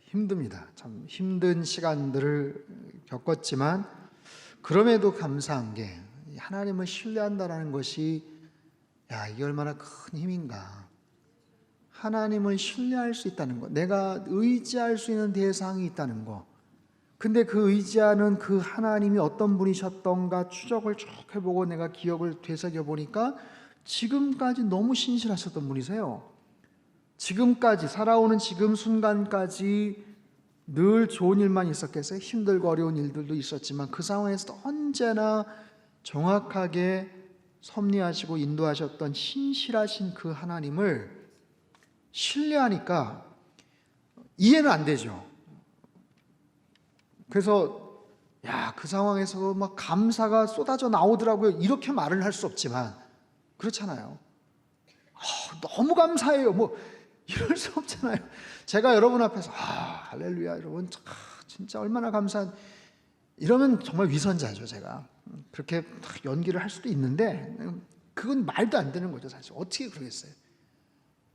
힘듭니다. 참 힘든 시간들을 겪었지만 그럼에도 감사한 게 하나님을 신뢰한다는 것이 이게 얼마나 큰 힘인가. 하나님을 신뢰할 수 있다는 것, 내가 의지할 수 있는 대상이 있다는 것. 근데 그 의지하는 그 하나님이 어떤 분이셨던가 추적을 쭉 해보고 내가 기억을 되새겨 보니까 지금까지 너무 신실하셨던 분이세요. 지금까지 살아오는 지금 순간까지 늘 좋은 일만 있었겠어요? 힘들고 어려운 일들도 있었지만 그 상황에서도 언제나 정확하게 섭리하시고 인도하셨던 신실하신 그 하나님을 신뢰하니까 이해는 안 되죠. 그래서 그 상황에서 막 감사가 쏟아져 나오더라고요. 이렇게 말을 할 수 없지만 그렇잖아요. 너무 감사해요. 뭐 이럴 수 없잖아요. 제가 여러분 앞에서 할렐루야 여러분 진짜 얼마나 감사한, 이러면 정말 위선자죠. 제가 그렇게 연기를 할 수도 있는데 그건 말도 안 되는 거죠. 사실 어떻게 그러겠어요.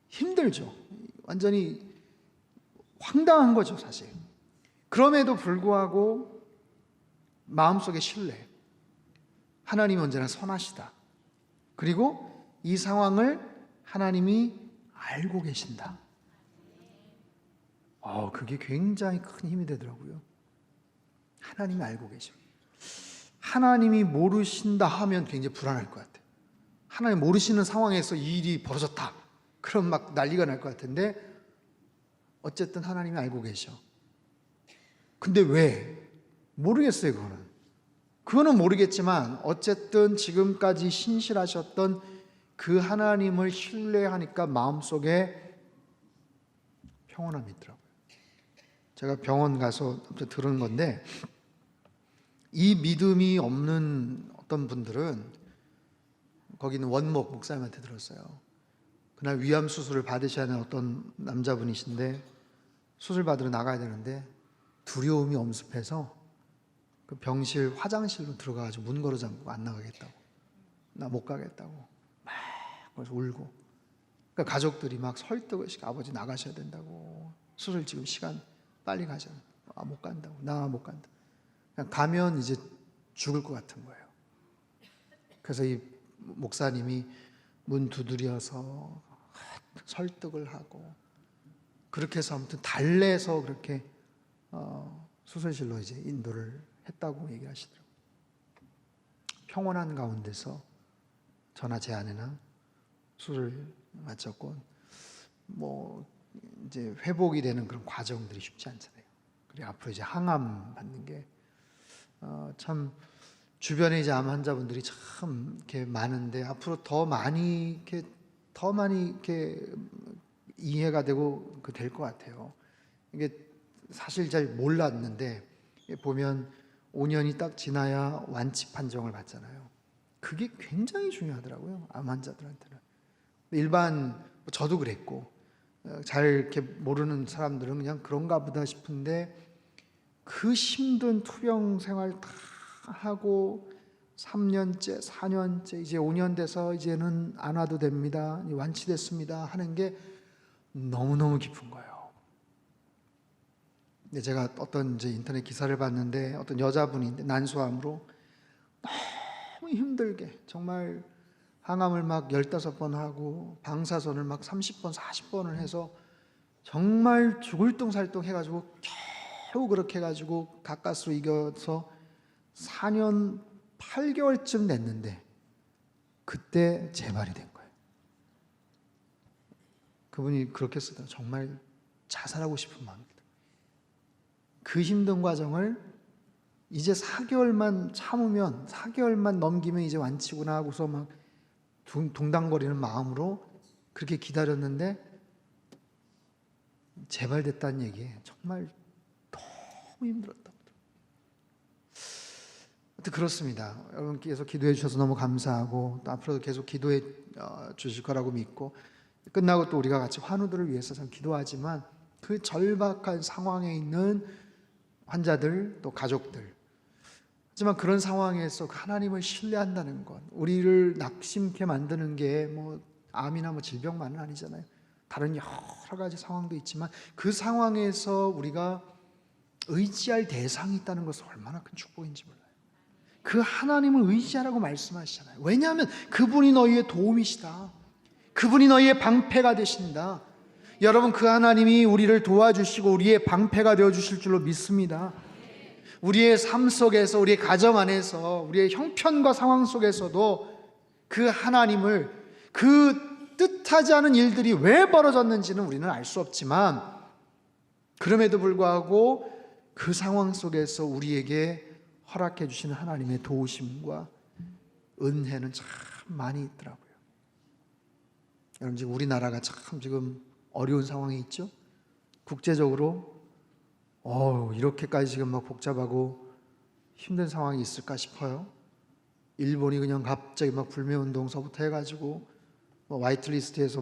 힘들죠. 완전히 황당한 거죠. 사실. 그럼에도 불구하고 마음속에 신뢰, 하나님이 언제나 선하시다. 그리고 이 상황을 하나님이 알고 계신다. 그게 굉장히 큰 힘이 되더라고요. 하나님이 알고 계셔. 하나님이 모르신다 하면 굉장히 불안할 것 같아요. 하나님 모르시는 상황에서 이 일이 벌어졌다. 그럼 막 난리가 날 것 같은데 어쨌든 하나님이 알고 계셔. 근데 왜? 모르겠어요. 그거는 모르겠지만 어쨌든 지금까지 신실하셨던 그 하나님을 신뢰하니까 마음속에 평온함이 있더라고요. 제가 병원 가서 들은 건데, 이 믿음이 없는 어떤 분들은, 거기는 원목 목사님한테 들었어요. 그날 위암 수술을 받으셔야 하는 어떤 남자분이신데 수술 받으러 나가야 되는데 두려움이 엄습해서 그 병실 화장실로 들어가가지고 문 걸어 잠그고 안 나가겠다고, 나 못 가겠다고 막 그래서 울고, 그러니까 가족들이 막 설득을 시켜, 아버지 나가셔야 된다고, 수술 지금 시간 빨리 가자, 못 간다고, 나 못 간다. 그냥 가면 이제 죽을 것 같은 거예요. 그래서 이 목사님이 문 두드려서 설득을 하고, 그렇게 해서 아무튼 달래서 그렇게 수술실로 이제 인도를 했다고 얘기하시더라고요. 평온한 가운데서 저나 제 아내나 수술을 마쳤고, 뭐 이제 회복이 되는 그런 과정들이 쉽지 않잖아요. 그리고 앞으로 이제 항암 받는 게 참, 주변에 이제 암 환자분들이 참 이렇게 많은데 앞으로 더 많이 이렇게 이해가 되고 될 것 같아요. 이게 사실 잘 몰랐는데 보면 5년이 딱 지나야 완치 판정을 받잖아요. 그게 굉장히 중요하더라고요, 암 환자들한테는. 일반, 저도 그랬고, 잘 이렇게 모르는 사람들은 그냥 그런가 보다 싶은데, 그 힘든 투병 생활 다 하고 3년째, 4년째, 이제 5년 돼서 이제는 안 와도 됩니다, 완치됐습니다 하는 게 너무너무 깊은 거예요. 근데 제가 어떤 이제 인터넷 기사를 봤는데, 어떤 여자분인데 난소암으로 너무 힘들게 정말 항암을 막 15번 하고 방사선을 막 30번, 40번을 해서 정말 죽을 둥살둥 해가지고 겨우 그렇게 해가지고 가까스로 이겨서 4년 8개월쯤 됐는데 그때 재발이 된 거예요. 그분이 그렇게 쓰다, 정말 자살하고 싶은 마음입니다. 그 힘든 과정을 이제 4개월만 참으면, 4개월만 넘기면 이제 완치구나 하고서 막 동당거리는 마음으로 그렇게 기다렸는데 재발됐다는 얘기에 정말 너무 힘들었다고. 하여튼 그렇습니다. 여러분께서 기도해 주셔서 너무 감사하고, 또 앞으로도 계속 기도해 주실 거라고 믿고, 끝나고 또 우리가 같이 환우들을 위해서 참 기도하지만, 그 절박한 상황에 있는 환자들, 또 가족들, 하지만 그런 상황에서 하나님을 신뢰한다는 것, 우리를 낙심케 만드는 게 뭐 암이나 뭐 질병만은 아니잖아요. 다른 여러 가지 상황도 있지만 그 상황에서 우리가 의지할 대상이 있다는 것은 얼마나 큰 축복인지 몰라요. 그 하나님을 의지하라고 말씀하시잖아요. 왜냐하면 그분이 너희의 도움이시다, 그분이 너희의 방패가 되신다. 여러분, 그 하나님이 우리를 도와주시고 우리의 방패가 되어주실 줄로 믿습니다. 우리의 삶 속에서, 우리의 가정 안에서, 우리의 형편과 상황 속에서도 그 하나님을, 그 뜻하지 않은 일들이 왜 벌어졌는지는 우리는 알 수 없지만, 그럼에도 불구하고 그 상황 속에서 우리에게 허락해 주시는 하나님의 도우심과 은혜는 참 많이 있더라고요. 여러분, 지금 우리나라가 참 지금 어려운 상황이 있죠. 국제적으로 이렇게까지 지금 막 복잡하고 힘든 상황이 있을까 싶어요. 일본이 그냥 갑자기 막 불매운동서부터 해가지고 화이트리스트에서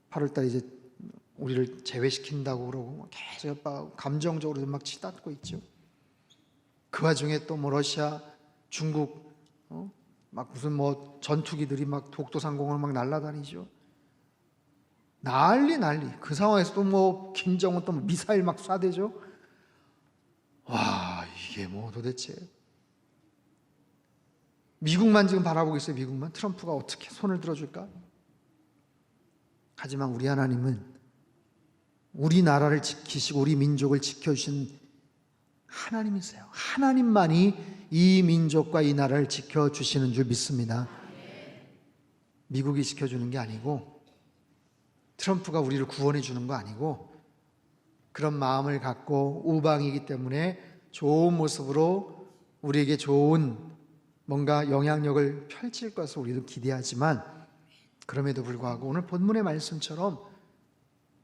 8월달 이제 우리를 제외시킨다고 그러고 계속 협박하고 감정적으로 막 치닫고 있죠. 그 와중에 또 러시아, 중국 막 무슨 전투기들이 막 독도상공을 막 날아다니죠. 난리. 그 상황에서 또 김정은 또 미사일 막 쏴대죠. 와, 이게 도대체. 미국만 지금 바라보고 있어요. 미국만. 트럼프가 어떻게 손을 들어줄까? 하지만 우리 하나님은 우리나라를 지키시고 우리 민족을 지켜주신 하나님이세요. 하나님만이 이 민족과 이 나라를 지켜주시는 줄 믿습니다. 미국이 지켜주는 게 아니고, 트럼프가 우리를 구원해 주는 거 아니고, 그런 마음을 갖고 우방이기 때문에 좋은 모습으로 우리에게 좋은 뭔가 영향력을 펼칠 것을 우리도 기대하지만, 그럼에도 불구하고 오늘 본문의 말씀처럼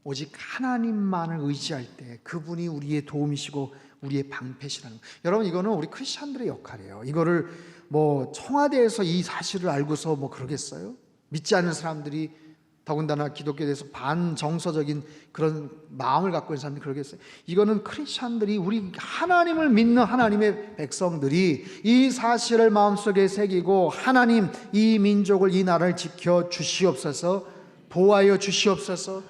오직 하나님만을 의지할 때 그분이 우리의 도움이시고 우리의 방패시라는 거. 여러분, 이거는 우리 크리스천들의 역할이에요. 이거를 뭐 청와대에서 이 사실을 알고서 뭐 그러겠어요? 믿지 않는 사람들이, 더군다나 기독교에 대해서 반정서적인 그런 마음을 갖고 있는 사람들이 그러겠어요? 이거는 크리스천들이, 우리 하나님을 믿는 하나님의 백성들이 이 사실을 마음속에 새기고, 하나님 이 민족을, 이 나라를 지켜 주시옵소서, 보호하여 주시옵소서,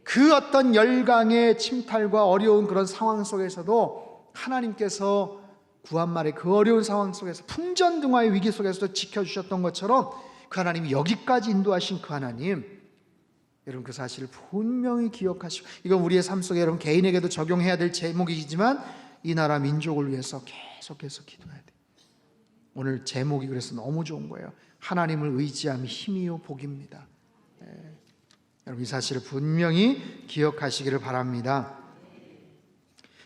그 어떤 열강의 침탈과 어려운 그런 상황 속에서도 하나님께서 구한말에 그 어려운 상황 속에서 풍전등화의 위기 속에서도 지켜주셨던 것처럼, 그 하나님이 여기까지 인도하신 그 하나님, 여러분 그 사실을 분명히 기억하시고, 이건 우리의 삶 속에 여러분 개인에게도 적용해야 될 제목이지만 이 나라 민족을 위해서 계속해서 기도해야 돼요. 오늘 제목이 그래서 너무 좋은 거예요. 하나님을 의지함이 힘이요 복입니다. 여러분 이 사실을 분명히 기억하시기를 바랍니다.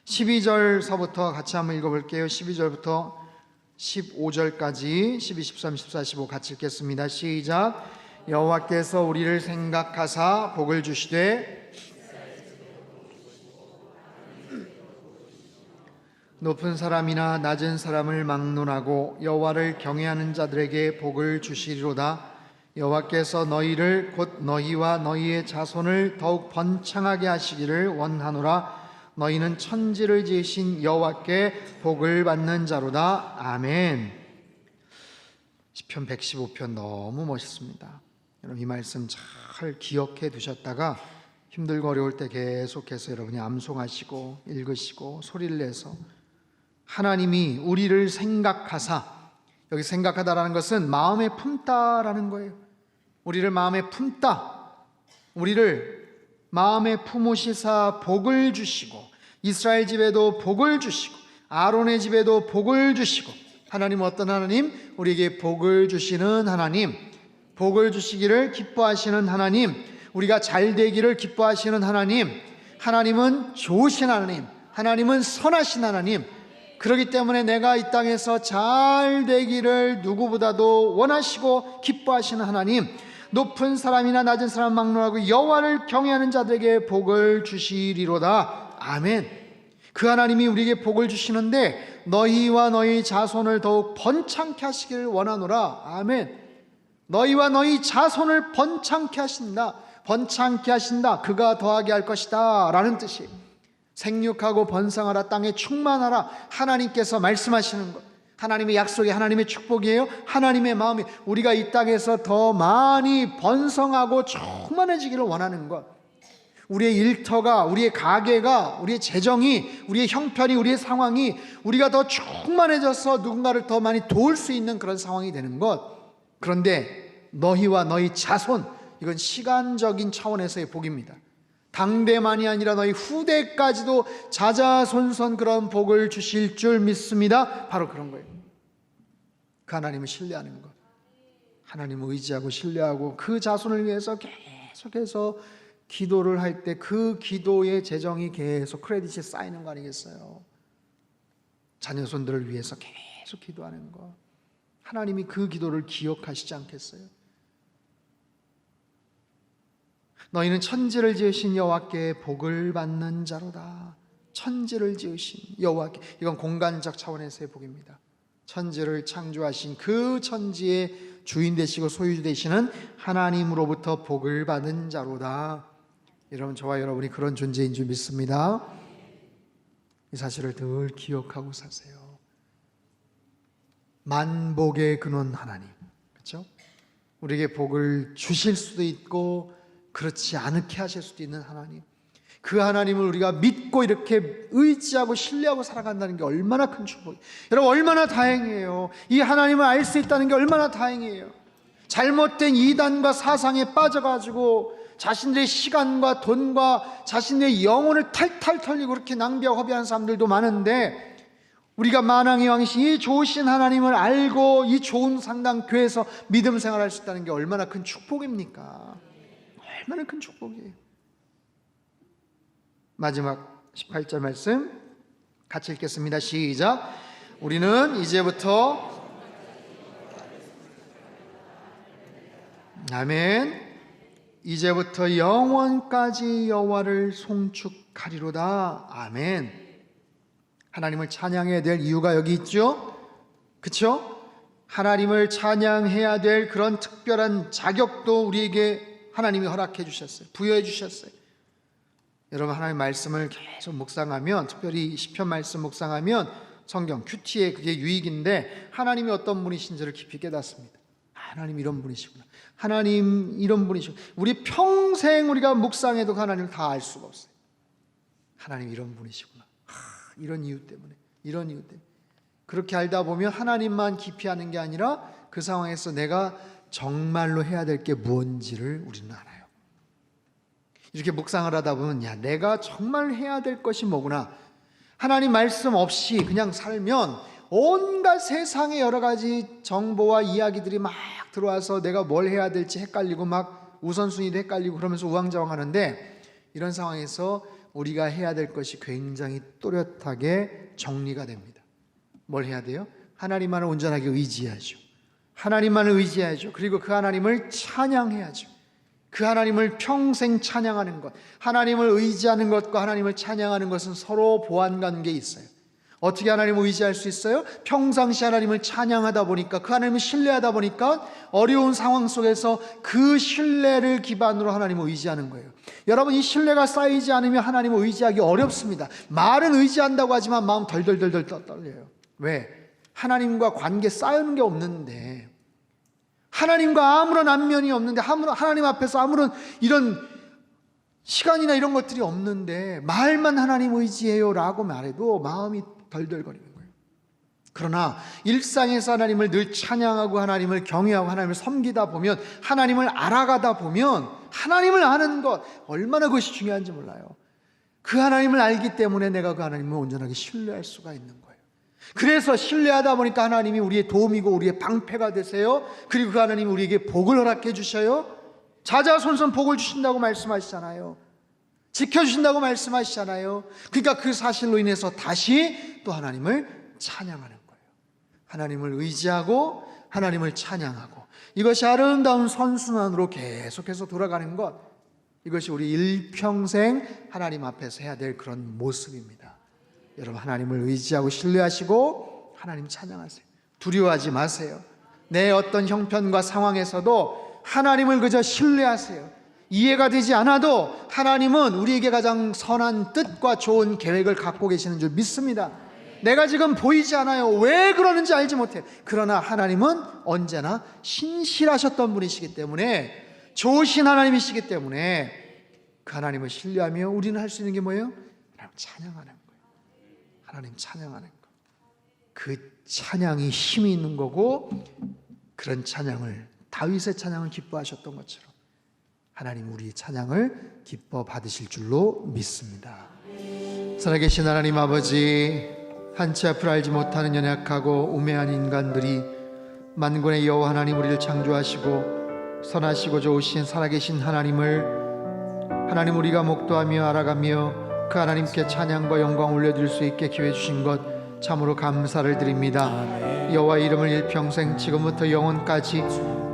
12절서부터 같이 한번 읽어볼게요. 12절부터 15절까지 12, 13, 14, 15 같이 읽겠습니다. 시작. 여호와께서 우리를 생각하사 복을 주시되 높은 사람이나 낮은 사람을 막론하고 여호와를 경외하는 자들에게 복을 주시리로다. 여호와께서 너희를 곧 너희와 너희의 자손을 더욱 번창하게 하시기를 원하노라. 너희는 천지를 지으신 여호와께 복을 받는 자로다. 아멘. 시편 115편 너무 멋있습니다. 여러분 이 말씀 잘 기억해 두셨다가 힘들고 어려울 때 계속해서 여러분이 암송하시고 읽으시고 소리를 내서, 하나님이 우리를 생각하사, 여기 생각하다라는 것은 마음에 품다라는 거예요. 우리를 마음에 품다, 우리를 마음에 품으시사 복을 주시고, 이스라엘 집에도 복을 주시고 아론의 집에도 복을 주시고, 하나님은 어떤 하나님? 우리에게 복을 주시는 하나님, 복을 주시기를 기뻐하시는 하나님, 우리가 잘 되기를 기뻐하시는 하나님, 하나님은 좋으신 하나님, 하나님은 선하신 하나님. 그렇기 때문에 내가 이 땅에서 잘 되기를 누구보다도 원하시고 기뻐하시는 하나님, 높은 사람이나 낮은 사람 막론하고 여호와를 경외하는 자들에게 복을 주시리로다. 아멘. 그 하나님이 우리에게 복을 주시는데 너희와 너희 자손을 더욱 번창케 하시기를 원하노라. 아멘. 너희와 너희 자손을 번창케 하신다. 번창케 하신다. 그가 더하게 할 것이다 라는 뜻이, 생육하고 번성하라, 땅에 충만하라, 하나님께서 말씀하시는 것, 하나님의 약속이 하나님의 축복이에요. 하나님의 마음이 우리가 이 땅에서 더 많이 번성하고 충만해지기를 원하는 것, 우리의 일터가, 우리의 가게가, 우리의 재정이, 우리의 형편이, 우리의 상황이 우리가 더 충만해져서 누군가를 더 많이 도울 수 있는 그런 상황이 되는 것. 그런데 너희와 너희 자손, 이건 시간적인 차원에서의 복입니다. 당대만이 아니라 너희 후대까지도 자자손손 그런 복을 주실 줄 믿습니다. 바로 그런 거예요. 그 하나님을 신뢰하는 것, 하나님을 의지하고 신뢰하고 그 자손을 위해서 계속해서 기도를 할 때 그 기도의 재정이 계속 크레딧이 쌓이는 거 아니겠어요? 자녀손들을 위해서 계속 기도하는 거, 하나님이 그 기도를 기억하시지 않겠어요? 너희는 천지를 지으신 여호와께 복을 받는 자로다. 천지를 지으신 여호와께, 이건 공간적 차원에서의 복입니다. 천지를 창조하신 그 천지의 주인 되시고 소유주 되시는 하나님으로부터 복을 받은 자로다. 여러분, 저와 여러분이 그런 존재인 줄 믿습니다. 이 사실을 늘 기억하고 사세요. 만복의 근원 하나님, 그렇죠? 우리에게 복을 주실 수도 있고 그렇지 않게 하실 수도 있는 하나님, 그 하나님을 우리가 믿고 이렇게 의지하고 신뢰하고 살아간다는 게 얼마나 큰 축복이에요. 여러분, 얼마나 다행이에요. 이 하나님을 알 수 있다는 게 얼마나 다행이에요. 잘못된 이단과 사상에 빠져가지고 자신들의 시간과 돈과 자신의 영혼을 탈탈 털리고 그렇게 낭비하고 허비하는 사람들도 많은데, 우리가 만왕의 왕이신 이 좋으신 하나님을 알고 이 좋은 상당 교회에서 믿음 생활할 수 있다는 게 얼마나 큰 축복입니까? 얼마나 큰 축복이에요. 마지막 18절 말씀 같이 읽겠습니다. 시작. 우리는 이제부터 아멘. 이제부터 영원까지 여호와를 송축하리로다. 아멘. 하나님을 찬양해야 될 이유가 여기 있죠? 그렇죠? 하나님을 찬양해야 될 그런 특별한 자격도 우리에게 하나님이 허락해 주셨어요. 부여해 주셨어요. 여러분, 하나님 말씀을 계속 묵상하면, 특별히 시편 말씀 묵상하면 성경 큐티에 그게 유익인데, 하나님이 어떤 분이신지를 깊이 깨닫습니다. 하나님 이런 분이시구나, 하나님 이런 분이시구나. 우리 평생 우리가 묵상해도 하나님을 다 알 수가 없어요. 하나님 이런 분이시구나, 이런 이유 때문에, 이런 이유 때문에. 그렇게 알다 보면 하나님만 깊이 아는 게 아니라 그 상황에서 내가 정말로 해야 될 게 무엇인지를 우리는 알아요. 이렇게 묵상을 하다 보면, 야, 내가 정말 해야 될 것이 뭐구나. 하나님 말씀 없이 그냥 살면 온갖 세상의 여러 가지 정보와 이야기들이 막 들어와서 내가 뭘 해야 될지 헷갈리고, 막 우선순위도 헷갈리고 그러면서 우왕좌왕하는데, 이런 상황에서 우리가 해야 될 것이 굉장히 또렷하게 정리가 됩니다. 뭘 해야 돼요? 하나님만을 온전하게 의지하죠. 하나님만을 의지하죠. 그리고 그 하나님을 찬양해야죠. 그 하나님을 평생 찬양하는 것, 하나님을 의지하는 것과 하나님을 찬양하는 것은 서로 보완관계에 있어요. 어떻게 하나님을 의지할 수 있어요? 평상시 하나님을 찬양하다 보니까, 그 하나님을 신뢰하다 보니까 어려운 상황 속에서 그 신뢰를 기반으로 하나님을 의지하는 거예요. 여러분, 이 신뢰가 쌓이지 않으면 하나님을 의지하기 어렵습니다. 말은 의지한다고 하지만 마음 덜덜덜덜 떨려요. 왜? 하나님과 관계 쌓이는 게 없는데, 하나님과 아무런 안면이 없는데, 하나님 앞에서 아무런 이런 시간이나 이런 것들이 없는데, 말만 하나님 의지해요 라고 말해도 마음이 덜덜거리는 거예요. 그러나 일상에서 하나님을 늘 찬양하고 하나님을 경외하고 하나님을 섬기다 보면, 하나님을 알아가다 보면, 하나님을 아는 것 얼마나 그것이 중요한지 몰라요. 그 하나님을 알기 때문에 내가 그 하나님을 온전하게 신뢰할 수가 있는 거예요. 그래서 신뢰하다 보니까 하나님이 우리의 도움이고 우리의 방패가 되세요. 그리고 그 하나님이 우리에게 복을 허락해 주셔요. 자자손손 복을 주신다고 말씀하시잖아요. 지켜주신다고 말씀하시잖아요. 그러니까 그 사실로 인해서 다시 또 하나님을 찬양하는 거예요. 하나님을 의지하고 하나님을 찬양하고, 이것이 아름다운 선순환으로 계속해서 돌아가는 것, 이것이 우리 일평생 하나님 앞에서 해야 될 그런 모습입니다. 여러분, 하나님을 의지하고 신뢰하시고 하나님 찬양하세요. 두려워하지 마세요. 내 어떤 형편과 상황에서도 하나님을 그저 신뢰하세요. 이해가 되지 않아도 하나님은 우리에게 가장 선한 뜻과 좋은 계획을 갖고 계시는 줄 믿습니다. 내가 지금 보이지 않아요. 왜 그러는지 알지 못해요. 그러나 하나님은 언제나 신실하셨던 분이시기 때문에, 좋으신 하나님이시기 때문에 그 하나님을 신뢰하며 우리는 할 수 있는 게 뭐예요? 하나님 찬양하는 거예요. 하나님 찬양하는 거. 그 찬양이 힘이 있는 거고, 그런 찬양을, 다윗의 찬양을 기뻐하셨던 것처럼 하나님 우리의 찬양을 기뻐 받으실 줄로 믿습니다. 살아계신 하나님 아버지, 한치 앞을 알지 못하는 연약하고 우매한 인간들이 만군의 여호와 하나님 우리를 창조하시고 선하시고 좋으신 살아계신 하나님을, 하나님 우리가 목도하며 알아가며 그 하나님께 찬양과 영광 올려드릴 수 있게 기회 주신 것 참으로 감사를 드립니다. 여호와의 이름을 일평생 지금부터 영원까지,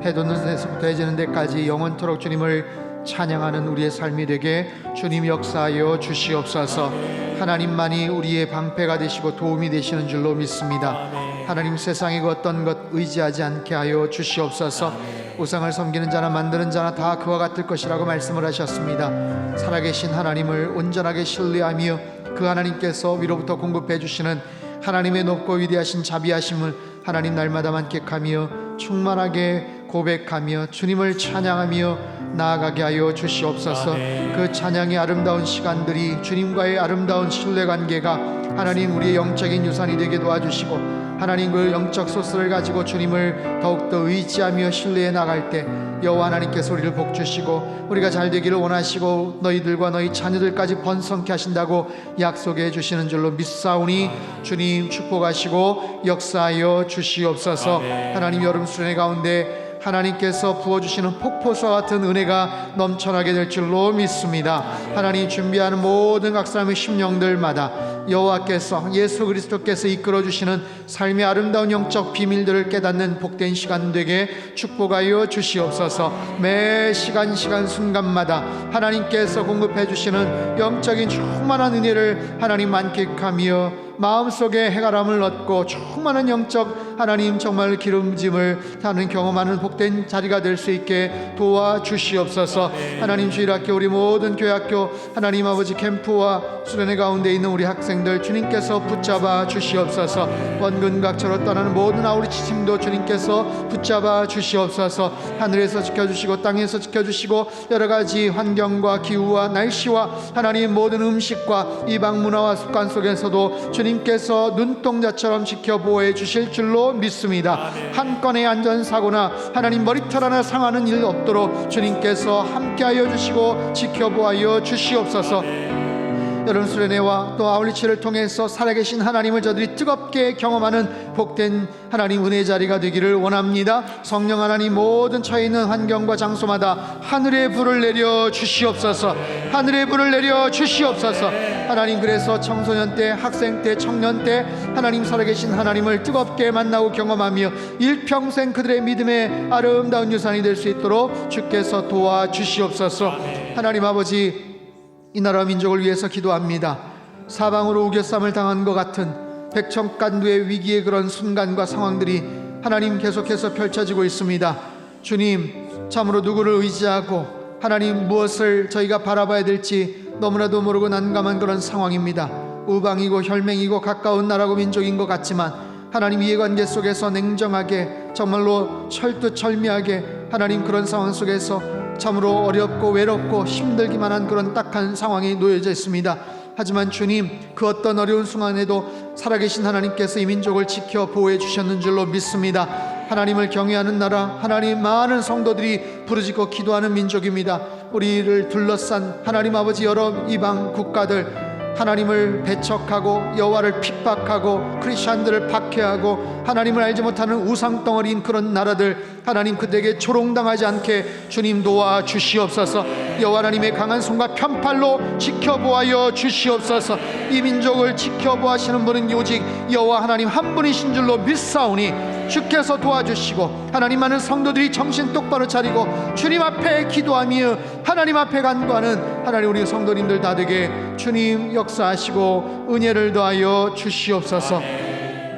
해 돋는 데서부터 해지는 데까지 영원토록 주님을 찬양하는 우리의 삶이 되게 주님 역사하여 주시옵소서. 하나님만이 우리의 방패가 되시고 도움이 되시는 줄로 믿습니다. 하나님, 세상의 그 어떤 것 의지하지 않게 하여 주시옵소서. 우상을 섬기는 자나 만드는 자나 다 그와 같을 것이라고 말씀을 하셨습니다. 살아계신 하나님을 온전하게 신뢰하며 그 하나님께서 위로부터 공급해 주시는 하나님의 높고 위대하신 자비하심을 하나님 날마다 만끽하며 충만하게 고백하며 주님을 찬양하며 나아가게 하여 주시옵소서. 그 찬양의 아름다운 시간들이 주님과의 아름다운 신뢰관계가 하나님 우리의 영적인 유산이 되게 도와주시고, 하나님 그 영적 소스를 가지고 주님을 더욱더 의지하며 신뢰해 나갈 때 여호와 하나님께서 우리를 복주시고 우리가 잘 되기를 원하시고 너희들과 너희 자녀들까지 번성케 하신다고 약속해 주시는 줄로 믿사오니 주님 축복하시고 역사하여 주시옵소서. 하나님, 여름 수련회 가운데 하나님께서 부어주시는 폭포수와 같은 은혜가 넘쳐나게 될 줄로 믿습니다. 하나님, 준비하는 모든 각 사람의 심령들마다 여호와께서 예수 그리스도께서 이끌어 주시는 삶의 아름다운 영적 비밀들을 깨닫는 복된 시간 되게 축복하여 주시옵소서. 매 시간 순간마다 하나님께서 공급해 주시는 영적인 충만한 은혜를 하나님 만끽하며 마음속에 해가람을 얻고 충만한 영적 하나님 정말 기름짐을 타는 경험하는 복된 자리가 될 수 있게 도와주시옵소서. 하나님 주일학교 우리 모든 교회학교 하나님 아버지 캠프와 수련회 가운데 있는 우리 학생들 주님께서 붙잡아 주시옵소서. 원근각처로 떠나는 모든 아우리치 팀도 주님께서 붙잡아 주시옵소서. 하늘에서 지켜주시고 땅에서 지켜주시고 여러가지 환경과 기후와 날씨와 하나님 모든 음식과 이방 문화와 습관 속에서도 주님께서 눈동자처럼 지켜보호해 주실 줄로 믿습니다. 한 건의 안전사고나 하나님 머리털 하나 상하는 일 없도록 주님께서 함께하여 주시고 지켜보아여 주시옵소서. 여름 수련회와 또 아울리치를 통해서 살아계신 하나님을 저들이 뜨겁게 경험하는 복된 하나님 은혜 자리가 되기를 원합니다. 성령 하나님 모든 처해 있는 환경과 장소마다 하늘의 불을 내려 주시옵소서. 하늘의 불을 내려 주시옵소서. 하나님 그래서 청소년 때 학생 때 청년 때 하나님 살아계신 하나님을 뜨겁게 만나고 경험하며 일평생 그들의 믿음의 아름다운 유산이 될 수 있도록 주께서 도와주시옵소서. 하나님 아버지 이 나라 민족을 위해서 기도합니다. 사방으로 우겨쌈을 당한 것 같은 백청간두의 위기의 그런 순간과 상황들이 하나님 계속해서 펼쳐지고 있습니다. 주님 참으로 누구를 의지하고 하나님 무엇을 저희가 바라봐야 될지 너무나도 모르고 난감한 그런 상황입니다. 우방이고 혈맹이고 가까운 나라고 민족인 것 같지만 하나님 이해관계 속에서 냉정하게 정말로 철두철미하게 하나님 그런 상황 속에서 참으로 어렵고 외롭고 힘들기만 한 그런 딱한 상황이 놓여져 있습니다. 하지만 주님 그 어떤 어려운 순간에도 살아계신 하나님께서 이 민족을 지켜 보호해 주셨는 줄로 믿습니다. 하나님을 경외하는 나라 하나님 많은 성도들이 부르짖고 기도하는 민족입니다. 우리를 둘러싼 하나님 아버지 여러 이방 국가들 하나님을 배척하고 여호와를 핍박하고 크리스찬들을 박해하고 하나님을 알지 못하는 우상덩어리인 그런 나라들 하나님 그들에게 조롱당하지 않게 주님 도와주시옵소서. 여호와 하나님의 강한 손과 편팔로 지켜보아여 주시옵소서. 이 민족을 지켜보아시는 분은 오직 여호와 하나님 한 분이신 줄로 믿사오니 주께서 도와주시고 하나님 많은 성도들이 정신 똑바로 차리고 주님 앞에 기도하며 하나님 앞에 간구하는 하나님 우리 성도님들 다 되게 주님 역사하시고 은혜를 더하여 주시옵소서.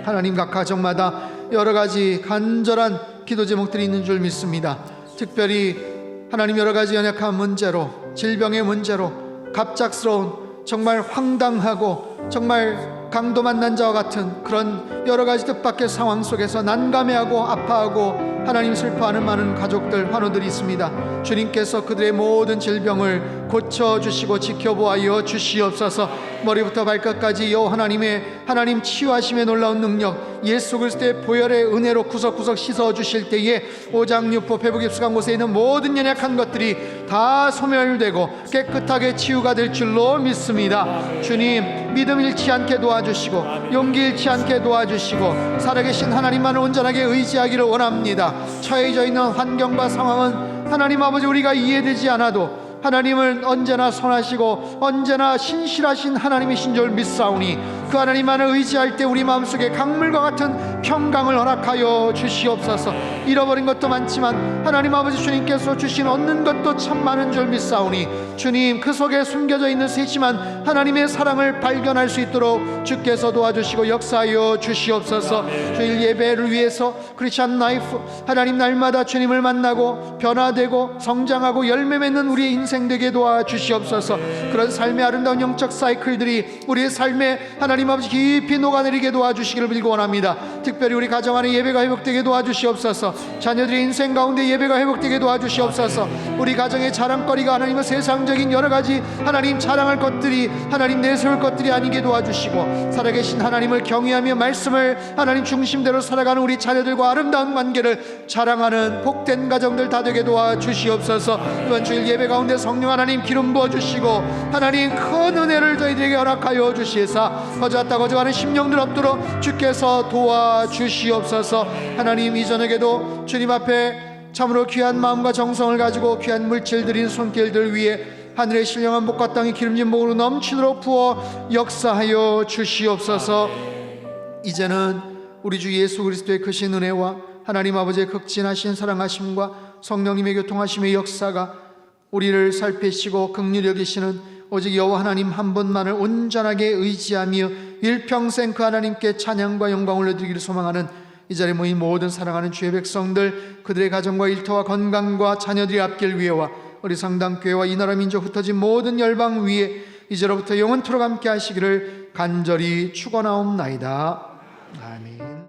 하나님 각 가정마다 여러가지 간절한 기도 제목들이 있는 줄 믿습니다. 특별히 하나님 여러가지 연약한 문제로 질병의 문제로 갑작스러운 정말 황당하고 정말 강도 만난 자와 같은 그런 여러가지 뜻밖의 상황 속에서 난감해하고 아파하고 하나님 슬퍼하는 많은 가족들 환우들이 있습니다. 주님께서 그들의 모든 질병을 고쳐주시고 지켜보아여 주시옵소서. 머리부터 발끝까지 여호와 하나님의 하나님 치유하심의 놀라운 능력 예수 그리스도의 보혈의 은혜로 구석구석 씻어주실 때에 오장육부 배부깁숙한 곳에 있는 모든 연약한 것들이 다 소멸되고 깨끗하게 치유가 될 줄로 믿습니다. 주님 믿음 잃지 않게 도와주시고 용기 잃지 않게 도와주시고 살아계신 하나님만을 온전하게 의지하기를 원합니다. 처해져 있는 환경과 상황은 하나님 아버지 우리가 이해되지 않아도 하나님은 언제나 선하시고 언제나 신실하신 하나님이신 줄 믿사오니 그 하나님만을 의지할 때 우리 마음속에 강물과 같은 평강을 허락하여 주시옵소서. 잃어버린 것도 많지만 하나님 아버지 주님께서 주신 얻는 것도 참 많은 줄 믿사오니 주님 그 속에 숨겨져 있는 세심한 하나님의 사랑을 발견할 수 있도록 주께서 도와주시고 역사하여 주시옵소서. 주일 예배를 위해서 크리스찬 라이프 하나님 날마다 주님을 만나고 변화되고 성장하고 열매 맺는 우리의 인생 되게 도와주시옵소서. 그런 삶의 아름다운 영적 사이클들이 우리의 삶에 하나님 아버지 깊이 녹아내리게 도와주시기를 빌고 원합니다. 특별히 우리 가정 안에 예배가 회복되게 도와주시옵소서. 자녀들의 인생 가운데 예배가 회복되게 도와주시옵소서. 우리 가정의 자랑거리가 하나님의 세상적인 여러가지 하나님 자랑할 것들이 하나님 내세울 것들이 아니게 도와주시고 살아계신 하나님을 경외하며 말씀을 하나님 중심대로 살아가는 우리 자녀들과 아름다운 관계를 자랑하는 복된 가정들 다 되게 도와주시옵소서. 이번 주일 예배 가운데 성령 하나님 기름 부어주시고 하나님 큰 은혜를 저희들에게 허락하여 주시사 거저왔다 거저가는 심령들 없도록 주께서 도와주시옵소서. 하나님 이 저녁에도 주님 앞에 참으로 귀한 마음과 정성을 가지고 귀한 물질 드린 손길들 위해 하늘의 신령한 복과 땅의 기름진 복으로 넘치도록 부어 역사하여 주시옵소서. 이제는 우리 주 예수 그리스도의 크신 은혜와 하나님 아버지의 극진하신 사랑하심과 성령님의 교통하심의 역사가 우리를 살피시고 긍휼히 여기시는 오직 여호와 하나님 한 분만을 온전하게 의지하며 일평생 그 하나님께 찬양과 영광을 올려드리기를 소망하는 이 자리에 모인 모든 사랑하는 주의 백성들, 그들의 가정과 일터와 건강과 자녀들의 앞길 위에와 우리 성당교회와 이 나라 민족 흩어진 모든 열방 위에 이제로부터 영원토록 함께 하시기를 간절히 축원하옵나이다. 아멘.